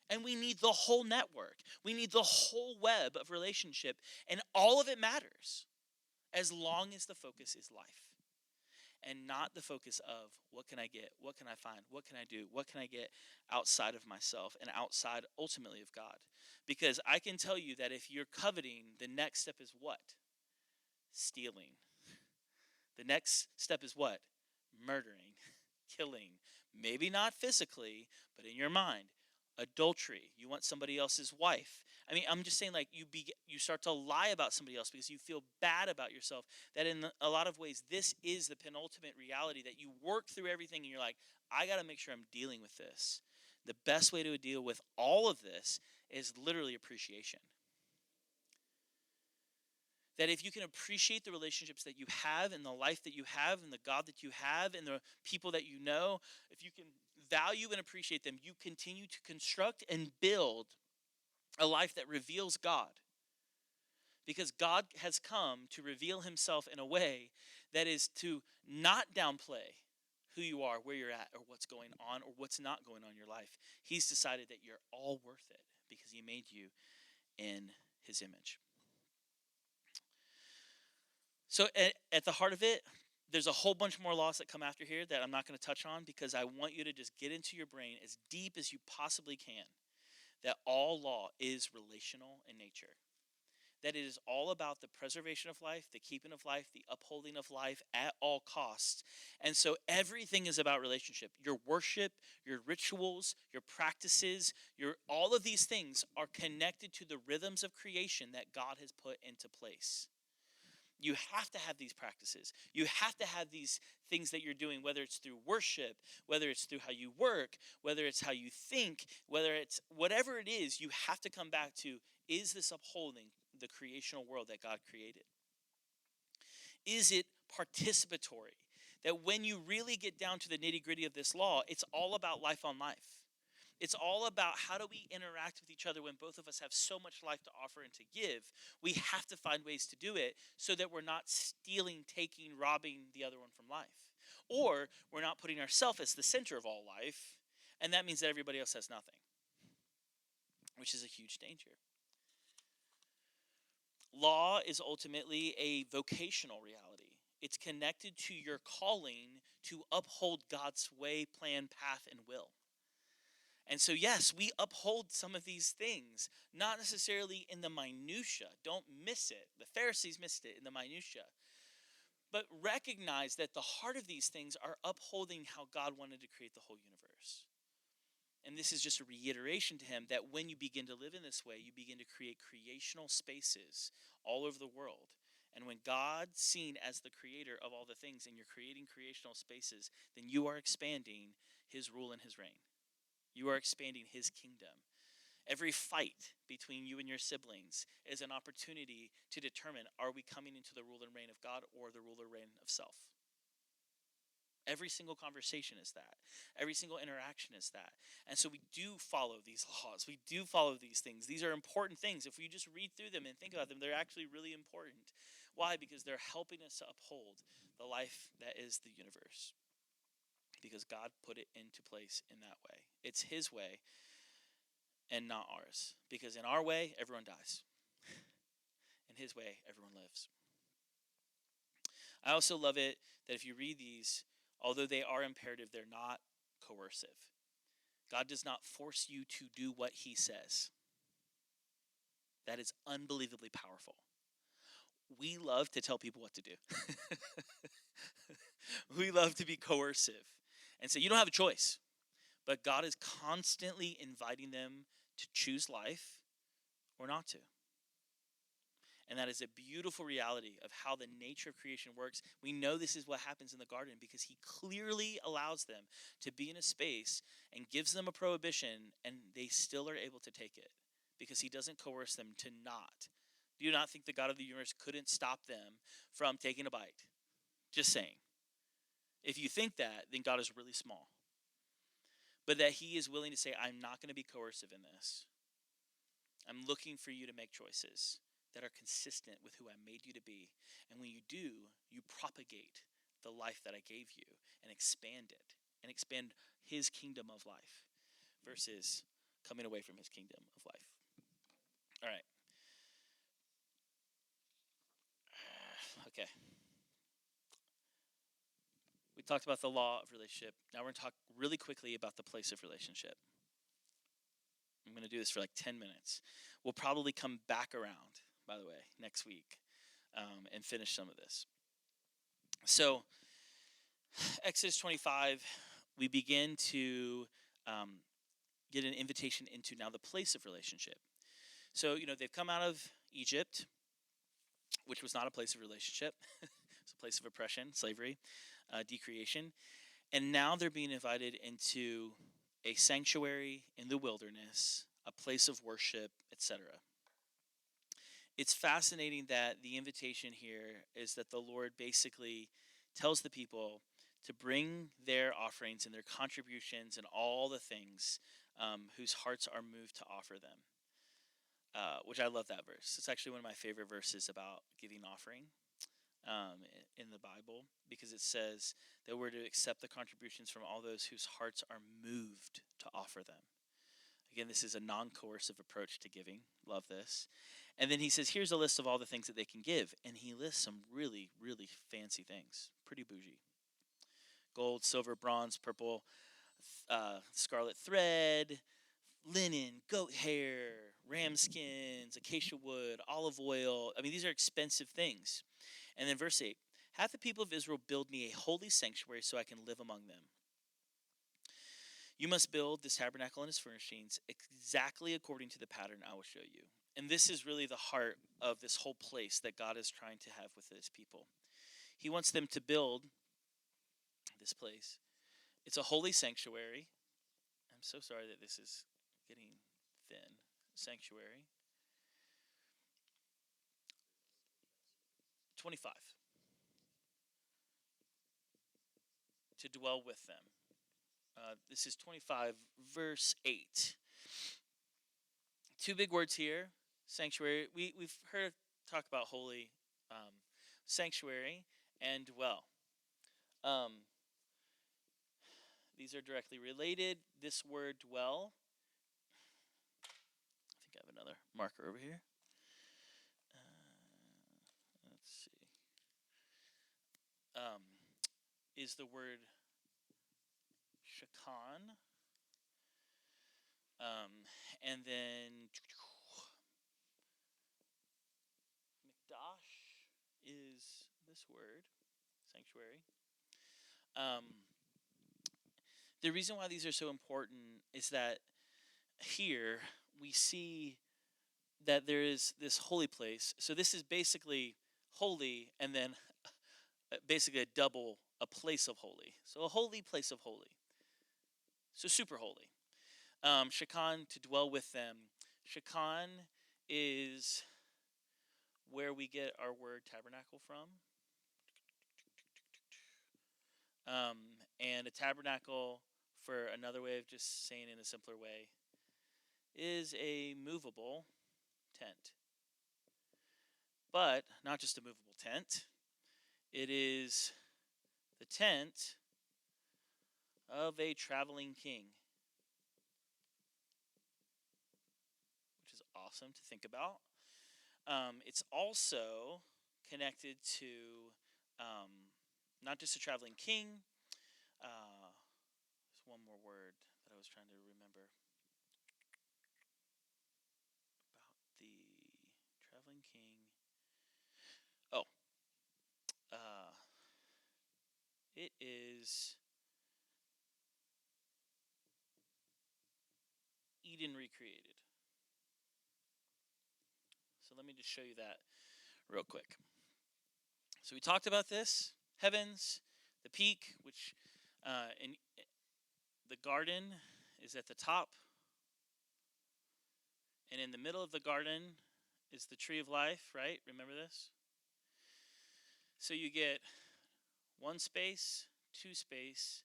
[SPEAKER 1] And we need the whole network. We need the whole web of relationship. And all of it matters as long as the focus is life and not the focus of what can I get? What can I find? What can I do? What can I get outside of myself and outside ultimately of God? Because I can tell you that if you're coveting, the next step is what? Stealing. The next step is what? Murdering, killing. Maybe not physically, but in your mind. Adultery. You want somebody else's wife. I mean, I'm just saying, like, you start to lie about somebody else because you feel bad about yourself. That in a lot of ways, this is the penultimate reality that you work through everything and you're like, I got to make sure I'm dealing with this. The best way to deal with all of this is literally appreciation. That if you can appreciate the relationships that you have and the life that you have and the God that you have and the people that you know, if you can value and appreciate them, you continue to construct and build a life that reveals God. Because God has come to reveal Himself in a way that is to not downplay who you are, where you're at, or what's going on, or what's not going on in your life. He's decided that you're all worth it because He made you in His image. So at the heart of it, there's a whole bunch more laws that come after here that I'm not going to touch on because I want you to just get into your brain as deep as you possibly can that all law is relational in nature. That it is all about the preservation of life, the keeping of life, the upholding of life at all costs. And so everything is about relationship. Your worship, your rituals, your practices, all of these things are connected to the rhythms of creation that God has put into place. You have to have these practices. You have to have these things that you're doing, whether it's through worship, whether it's through how you work, whether it's how you think, whether it's whatever it is, you have to come back to, is this upholding the creational world that God created? Is it participatory? That when you really get down to the nitty-gritty of this law, it's all about life on life. It's all about how do we interact with each other when both of us have so much life to offer and to give. We have to find ways to do it so that we're not stealing, taking, robbing the other one from life. Or we're not putting ourselves as the center of all life, and that means that everybody else has nothing, which is a huge danger. Law is ultimately a vocational reality. It's connected to your calling to uphold God's way, plan, path, and will. And so, yes, we uphold some of these things, not necessarily in the minutia. Don't miss it. The Pharisees missed it in the minutia. But recognize that the heart of these things are upholding how God wanted to create the whole universe. And this is just a reiteration to him that when you begin to live in this way, you begin to create creational spaces all over the world. And when God's seen as the creator of all the things and you're creating creational spaces, then you are expanding his rule and his reign. You are expanding his kingdom. Every fight between you and your siblings is an opportunity to determine, are we coming into the rule and reign of God or the rule and reign of self? Every single conversation is that. Every single interaction is that. And so we do follow these laws. We do follow these things. These are important things. If we just read through them and think about them, they're actually really important. Why? Because they're helping us to uphold the life that is the universe. Because God put it into place in that way. It's his way and not ours. Because in our way, everyone dies. In his way, everyone lives. I also love it that if you read these, although they are imperative, they're not coercive. God does not force you to do what he says. That is unbelievably powerful. We love to tell people what to do. We love to be coercive and say, you don't have a choice. But God is constantly inviting them to choose life or not to. And that is a beautiful reality of how the nature of creation works. We know this is what happens in the garden because he clearly allows them to be in a space and gives them a prohibition, and they still are able to take it because he doesn't coerce them to not. Do you not think the God of the universe couldn't stop them from taking a bite? Just saying. If you think that, then God is really small. But that he is willing to say, I'm not going to be coercive in this. I'm looking for you to make choices that are consistent with who I made you to be. And when you do, you propagate the life that I gave you and expand it and expand his kingdom of life versus coming away from his kingdom of life. All right. Okay. We talked about the law of relationship. Now we're going to talk really quickly about the place of relationship. I'm going to do this for like 10 minutes. We'll probably come back around, by the way, next week and finish some of this. So, Exodus 25, we begin to get an invitation into now the place of relationship. So, they've come out of Egypt, which was not a place of relationship. It's a place of oppression, slavery, decreation. And now they're being invited into a sanctuary in the wilderness, a place of worship, etc. It's fascinating that the invitation here is that the Lord basically tells the people to bring their offerings and their contributions and all the things whose hearts are moved to offer them, which I love that verse. It's actually one of my favorite verses about giving offering in the Bible, because it says that we're to accept the contributions from all those whose hearts are moved to offer them. Again, this is a non-coercive approach to giving. Love this. And then he says, here's a list of all the things that they can give. And he lists some really, really fancy things. Pretty bougie. Gold, silver, bronze, purple, scarlet thread, linen, goat hair, ram skins, acacia wood, olive oil. I mean, these are expensive things. And then verse 8, have the people of Israel build me a holy sanctuary so I can live among them. You must build this tabernacle and its furnishings exactly according to the pattern I will show you. And this is really the heart of this whole place that God is trying to have with his people. He wants them to build this place. It's a holy sanctuary. I'm so sorry that this is getting thin. Sanctuary. 25. To dwell with them. This is 25, verse 8. Two big words here. Sanctuary. We've heard talk about holy, sanctuary, and dwell. These are directly related. This word dwell. I think I have another marker over here. Let's see. Is the word shakan. And then Mikdash is this word, sanctuary. The reason why these are so important is that here we see that there is this holy place. So this is basically holy, and then basically a place of holy. So a holy place of holy. So super holy. Shekan, to dwell with them. Shekan is where we get our word tabernacle from. And a tabernacle, for another way of just saying it in a simpler way, is a movable tent. But not just a movable tent. It is the tent of a traveling king, which is awesome to think about. It's also connected to not just a traveling king. There's one more word that I was trying to remember about the traveling king. Oh, it is Eden recreated. So let me just show you that real quick. So we talked about this heavens, the peak, which in the garden is at the top, and in the middle of the garden is the tree of life, right? Remember this? So you get one space, two space,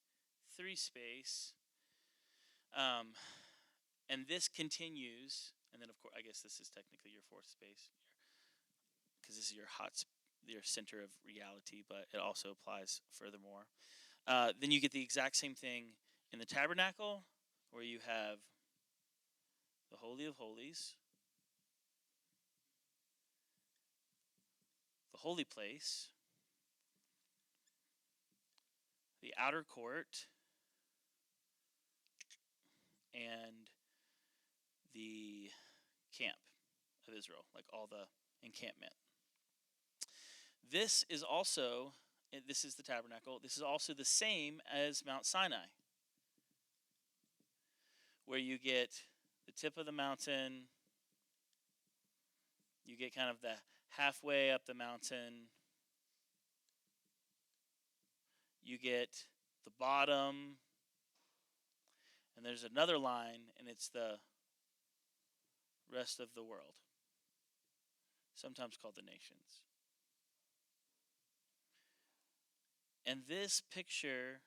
[SPEAKER 1] three space, and this continues, and then of course I guess this is technically your fourth space, because this is your center of reality, but it also applies furthermore. Then you get the exact same thing in the tabernacle, where you have the Holy of Holies, the holy place, the outer court, and the camp of Israel, like all the encampment. This is the tabernacle. This is also the same as Mount Sinai, where you get the tip of the mountain, you get kind of the halfway up the mountain, you get the bottom, and there's another line, and it's the rest of the world, sometimes called the nations. And this picture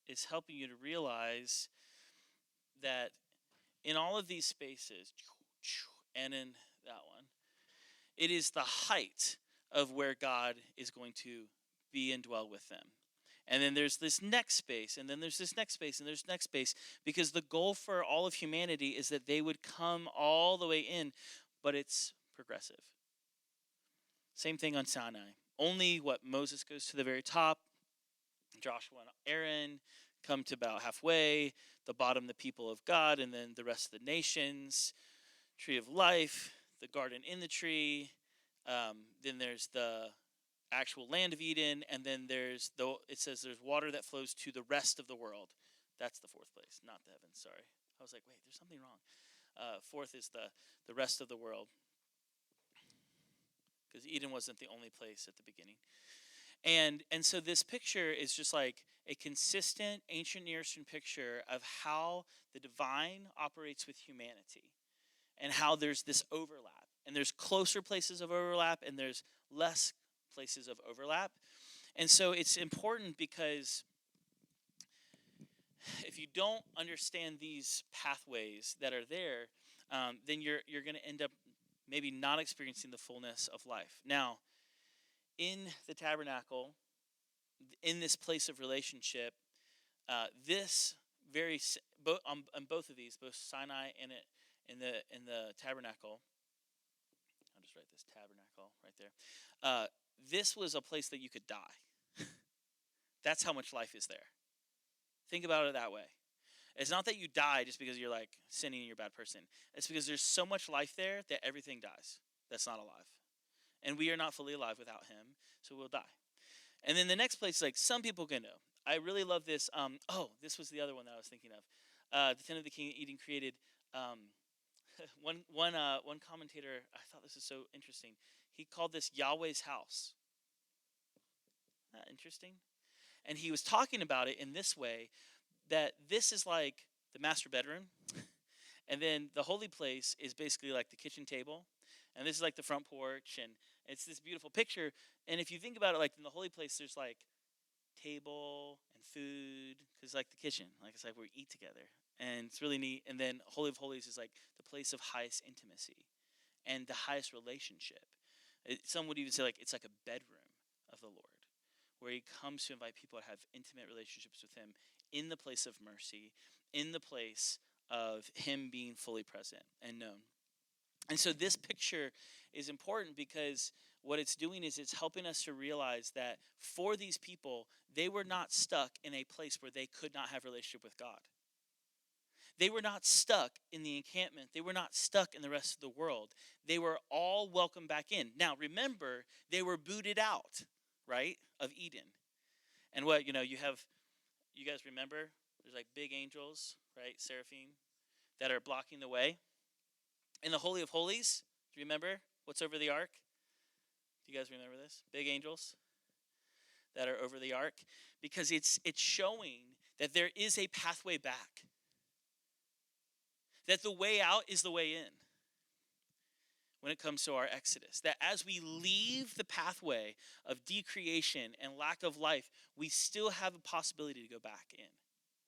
[SPEAKER 1] is helping you to realize that in all of these spaces, and in that one, it is the height of where God is going to be and dwell with them. And then there's this next space, and then there's this next space, and there's next space, because the goal for all of humanity is that they would come all the way in, but it's progressive. Same thing on Sinai. Only Moses goes to the very top, Joshua and Aaron come to about halfway, the bottom the people of God, and then the rest of the nations, tree of life, the garden in the tree, then there's the actual land of Eden, and then it says there's water that flows to the rest of the world. That's the fourth place, not the heavens, sorry. I was like, wait, there's something wrong. Fourth is the rest of the world, because Eden wasn't the only place at the beginning. And so this picture is just like a consistent ancient Near Eastern picture of how the divine operates with humanity, and how there's this overlap, and there's closer places of overlap, and there's less places of overlap. And so it's important, because if you don't understand these pathways that are there, then you're going to end up maybe not experiencing the fullness of life. Now, in the tabernacle, in this place of relationship, this very on both of these, both Sinai and in the tabernacle. I'll just write this tabernacle right there. This was a place that you could die. That's how much life is there. Think about it that way. It's not that you die just because you're like sinning and you're a bad person. It's because there's so much life there that everything dies that's not alive. And we are not fully alive without him, so we'll die. And then the next place, like, some people can know. I really love this. This was the other one that I was thinking of. The Tent of the King Eden created. One commentator, I thought this is so interesting. He called this Yahweh's house. Isn't that interesting? And he was talking about it in this way, that this is like the master bedroom, and then the holy place is basically like the kitchen table, and this is like the front porch, and it's this beautiful picture. And if you think about it, like in the holy place, there's like table and food, because like the kitchen, like it's like where we eat together, and it's really neat. And then Holy of Holies is like the place of highest intimacy and the highest relationship. Some would even say like it's like a bedroom of the Lord, where he comes to invite people to have intimate relationships with him in the place of mercy, in the place of him being fully present and known. And so this picture is important because what it's doing is it's helping us to realize that for these people, they were not stuck in a place where they could not have a relationship with God. They were not stuck in the encampment. They were not stuck in the rest of the world. They were all welcomed back in. Now, remember, they were booted out, right, of Eden. And what, you guys remember? There's like big angels, right, seraphim, that are blocking the way. In the Holy of Holies, do you remember what's over the ark? Do you guys remember this? Big angels that are over the ark. Because it's showing that there is a pathway back. That the way out is the way in when it comes to our exodus. That as we leave the pathway of decreation and lack of life, we still have a possibility to go back in,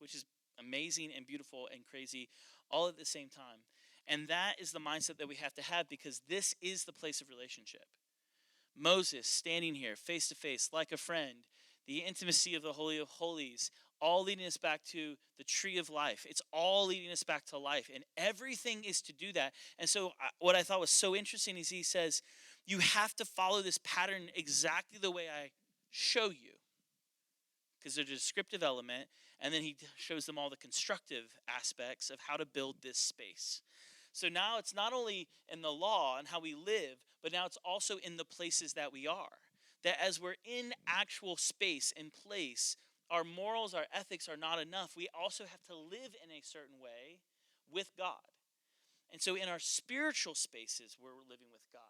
[SPEAKER 1] which is amazing and beautiful and crazy all at the same time. And that is the mindset that we have to have, because this is the place of relationship. Moses standing here face to face like a friend, the intimacy of the Holy of Holies, all leading us back to the tree of life. It's all leading us back to life, and everything is to do that. And so what I thought was so interesting is he says, you have to follow this pattern exactly the way I show you, because there's a descriptive element, and then he shows them all the constructive aspects of how to build this space. So now it's not only in the law and how we live, but now it's also in the places that we are. That as we're in actual space and place, our morals, our ethics are not enough. We also have to live in a certain way with God. And so in our spiritual spaces, we're living with God.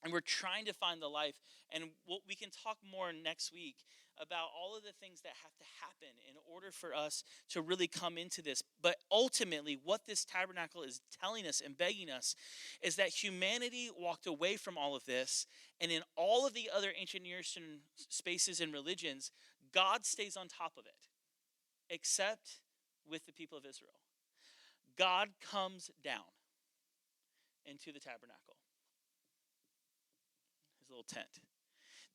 [SPEAKER 1] And we're trying to find the life. And we can talk more next week about all of the things that have to happen in order for us to really come into this. But ultimately, what this tabernacle is telling us and begging us is that humanity walked away from all of this. And in all of the other ancient Near Eastern spaces and religions, God stays on top of it, except with the people of Israel. God comes down into the tabernacle, his little tent.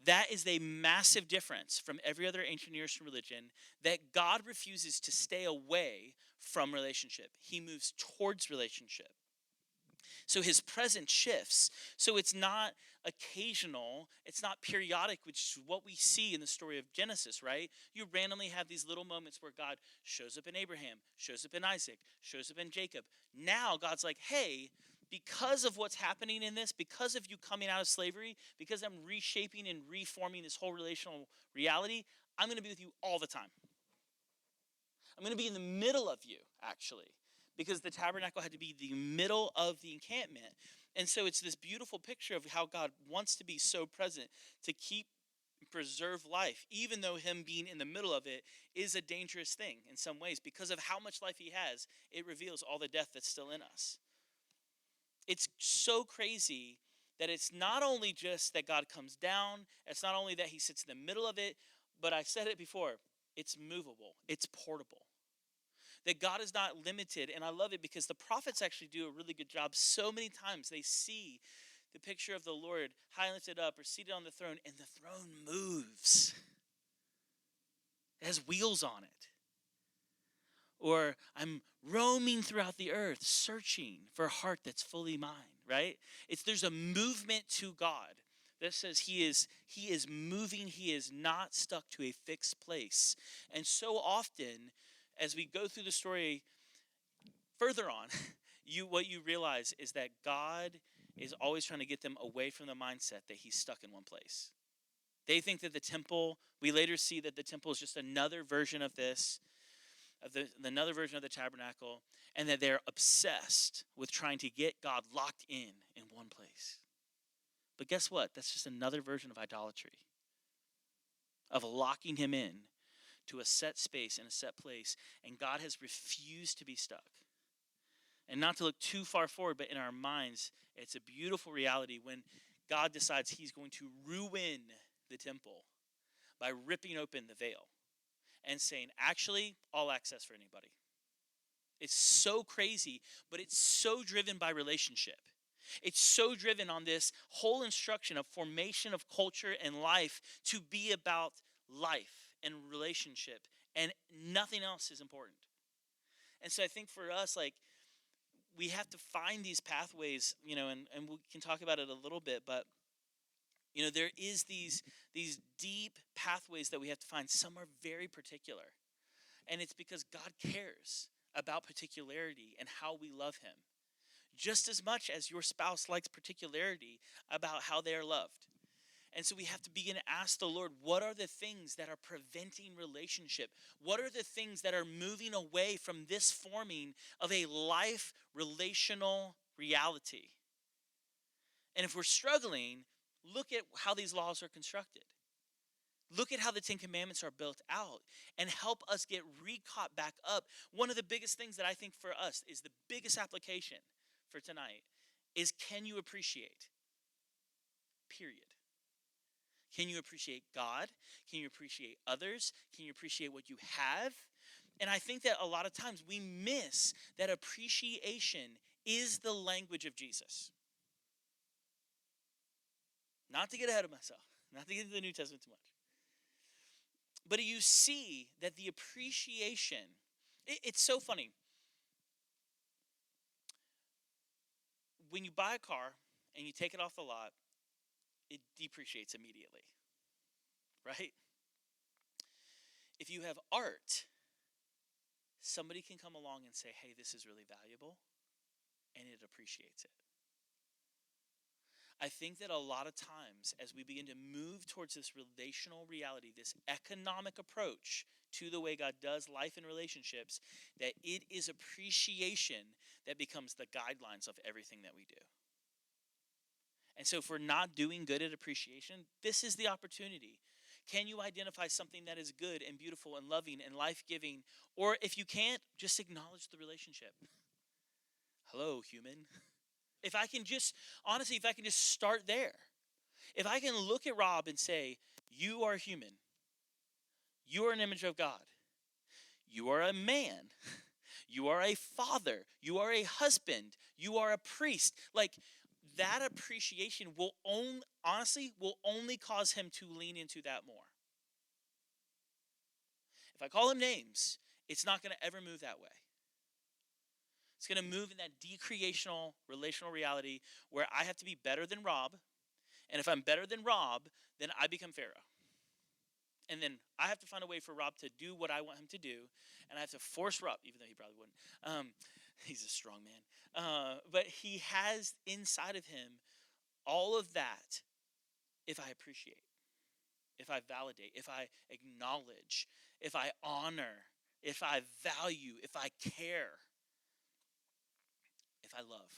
[SPEAKER 1] That is a massive difference from every other ancient Near Eastern religion, that God refuses to stay away from relationship. He moves towards relationship. So his presence shifts. So it's not occasional, it's not periodic, which is what we see in the story of Genesis, right? You randomly have these little moments where God shows up in Abraham, shows up in Isaac, shows up in Jacob. Now God's like, hey, because of what's happening in this, because of you coming out of slavery, because I'm reshaping and reforming this whole relational reality, I'm going to be with you all the time. I'm going to be in the middle of you, actually, because the tabernacle had to be the middle of the encampment. And so it's this beautiful picture of how God wants to be so present to keep preserve life, even though him being in the middle of it is a dangerous thing in some ways. Because of how much life he has, it reveals all the death that's still in us. It's so crazy that it's not only just that God comes down, it's not only that he sits in the middle of it, but I said it before, it's movable, it's portable. That God is not limited, and I love it because the prophets actually do a really good job. So many times they see the picture of the Lord high lifted up or seated on the throne, and the throne moves. It has wheels on it. Or I'm roaming throughout the earth, searching for a heart that's fully mine, right? There's a movement to God that says he is moving. He is not stuck to a fixed place. And so often, as we go through the story further on, what you realize is that God is always trying to get them away from the mindset that he's stuck in one place. They think that the temple, we later see that the temple is just another version of this, another version of the tabernacle, and that they're obsessed with trying to get God locked in one place. But guess what? That's just another version of idolatry, of locking him in to a set space and a set place, and God has refused to be stuck. And not to look too far forward, but in our minds, it's a beautiful reality when God decides he's going to ruin the temple by ripping open the veil and saying, actually, all access for anybody. It's so crazy, but it's so driven by relationship. It's so driven on this whole instruction of formation of culture and life to be about life and relationship, and nothing else is important. And so I think for us, like, we have to find these pathways, and we can talk about it a little bit, but there is these deep pathways that we have to find. Some are very particular, and it's because God cares about particularity and how we love him, just as much as your spouse likes particularity about how they are loved. And so we have to begin to ask the Lord, what are the things that are preventing relationship? What are the things that are moving away from this forming of a life relational reality? And if we're struggling, look at how these laws are constructed. Look at how the Ten Commandments are built out and help us get re-caught back up. One of the biggest things that I think for us is the biggest application for tonight is, can you appreciate? Period. Can you appreciate God? Can you appreciate others? Can you appreciate what you have? And I think that a lot of times we miss that appreciation is the language of Jesus. Not to get ahead of myself, not to get into the New Testament too much. But you see that the appreciation, it's so funny. When you buy a car and you take it off the lot, it depreciates immediately, right? If you have art, somebody can come along and say, hey, this is really valuable, and it appreciates it. I think that a lot of times as we begin to move towards this relational reality, this economic approach to the way God does life and relationships, that it is appreciation that becomes the guidelines of everything that we do. And so if we're not doing good at appreciation, this is the opportunity. Can you identify something that is good and beautiful and loving and life-giving? Or if you can't, just acknowledge the relationship. Hello, human. If I can just start there. If I can look at Rob and say, you are human. You are an image of God. You are a man. You are a father. You are a husband. You are a priest. Like, that appreciation will only cause him to lean into that more. If I call him names, it's not going to ever move that way. It's going to move in that decreational relational reality where I have to be better than Rob. And if I'm better than Rob, then I become Pharaoh. And then I have to find a way for Rob to do what I want him to do. And I have to force Rob, even though he probably wouldn't. He's a strong man. But he has inside of him all of that if I appreciate, if I validate, if I acknowledge, if I honor, if I value, if I care, if I love.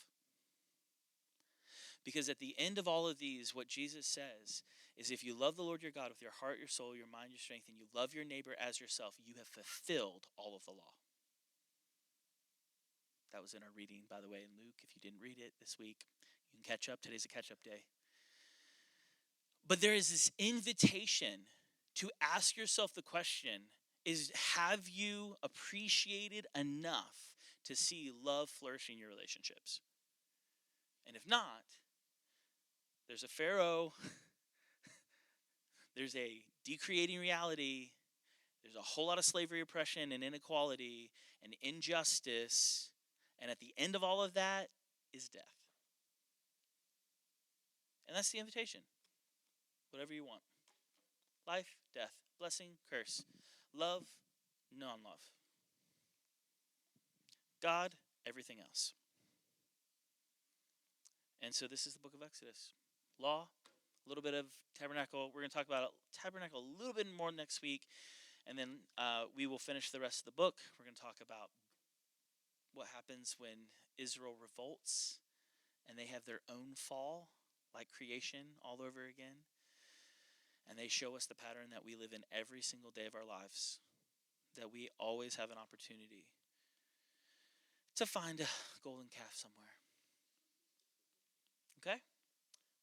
[SPEAKER 1] Because at the end of all of these, what Jesus says is, if you love the Lord your God with your heart, your soul, your mind, your strength, and you love your neighbor as yourself, you have fulfilled all of the law. That was in our reading, by the way, in Luke. If you didn't read it this week, you can catch up. Today's a catch-up day. But there is this invitation to ask yourself the question, have you appreciated enough to see love flourish in your relationships? And if not, there's a Pharaoh, there's a decreating reality, there's a whole lot of slavery, oppression, and inequality, and injustice, and at the end of all of that is death. And that's the invitation. Whatever you want. Life, death, blessing, curse, love, non-love. God, everything else. And so this is the book of Exodus. Law, a little bit of tabernacle. We're going to talk about tabernacle a little bit more next week. And then we will finish the rest of the book. We're going to talk about what happens when Israel revolts and they have their own fall. like creation all over again. And they show us the pattern that we live in every single day of our lives, that we always have an opportunity to find a golden calf somewhere. Okay?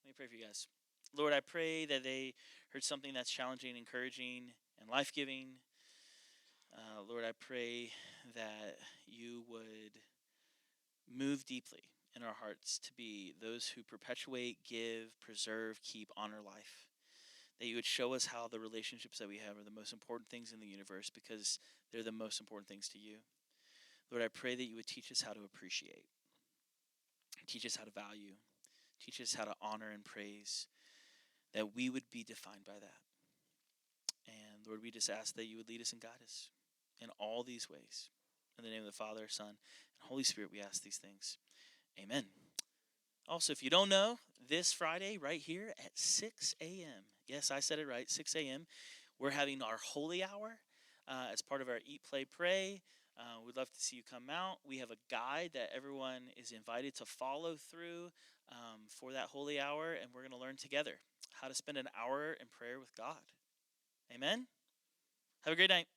[SPEAKER 1] Let me pray for you guys. Lord, I pray that they heard something that's challenging, encouraging, and life-giving. Lord, I pray that you would move deeply in our hearts to be those who perpetuate, give, preserve, keep, honor life. That you would show us how the relationships that we have are the most important things in the universe because they're the most important things to you. Lord, I pray that you would teach us how to appreciate, teach us how to value, teach us how to honor and praise, that we would be defined by that. And Lord, we just ask that you would lead us and guide us in all these ways. In the name of the Father, Son, and Holy Spirit, we ask these things. Amen. Also, if you don't know, this Friday right here at 6 a.m., yes, I said it right, 6 a.m., we're having our holy hour as part of our Eat, Play, Pray. We'd love to see you come out. We have a guide that everyone is invited to follow through for that holy hour, and we're going to learn together how to spend an hour in prayer with God. Amen? Have a great night.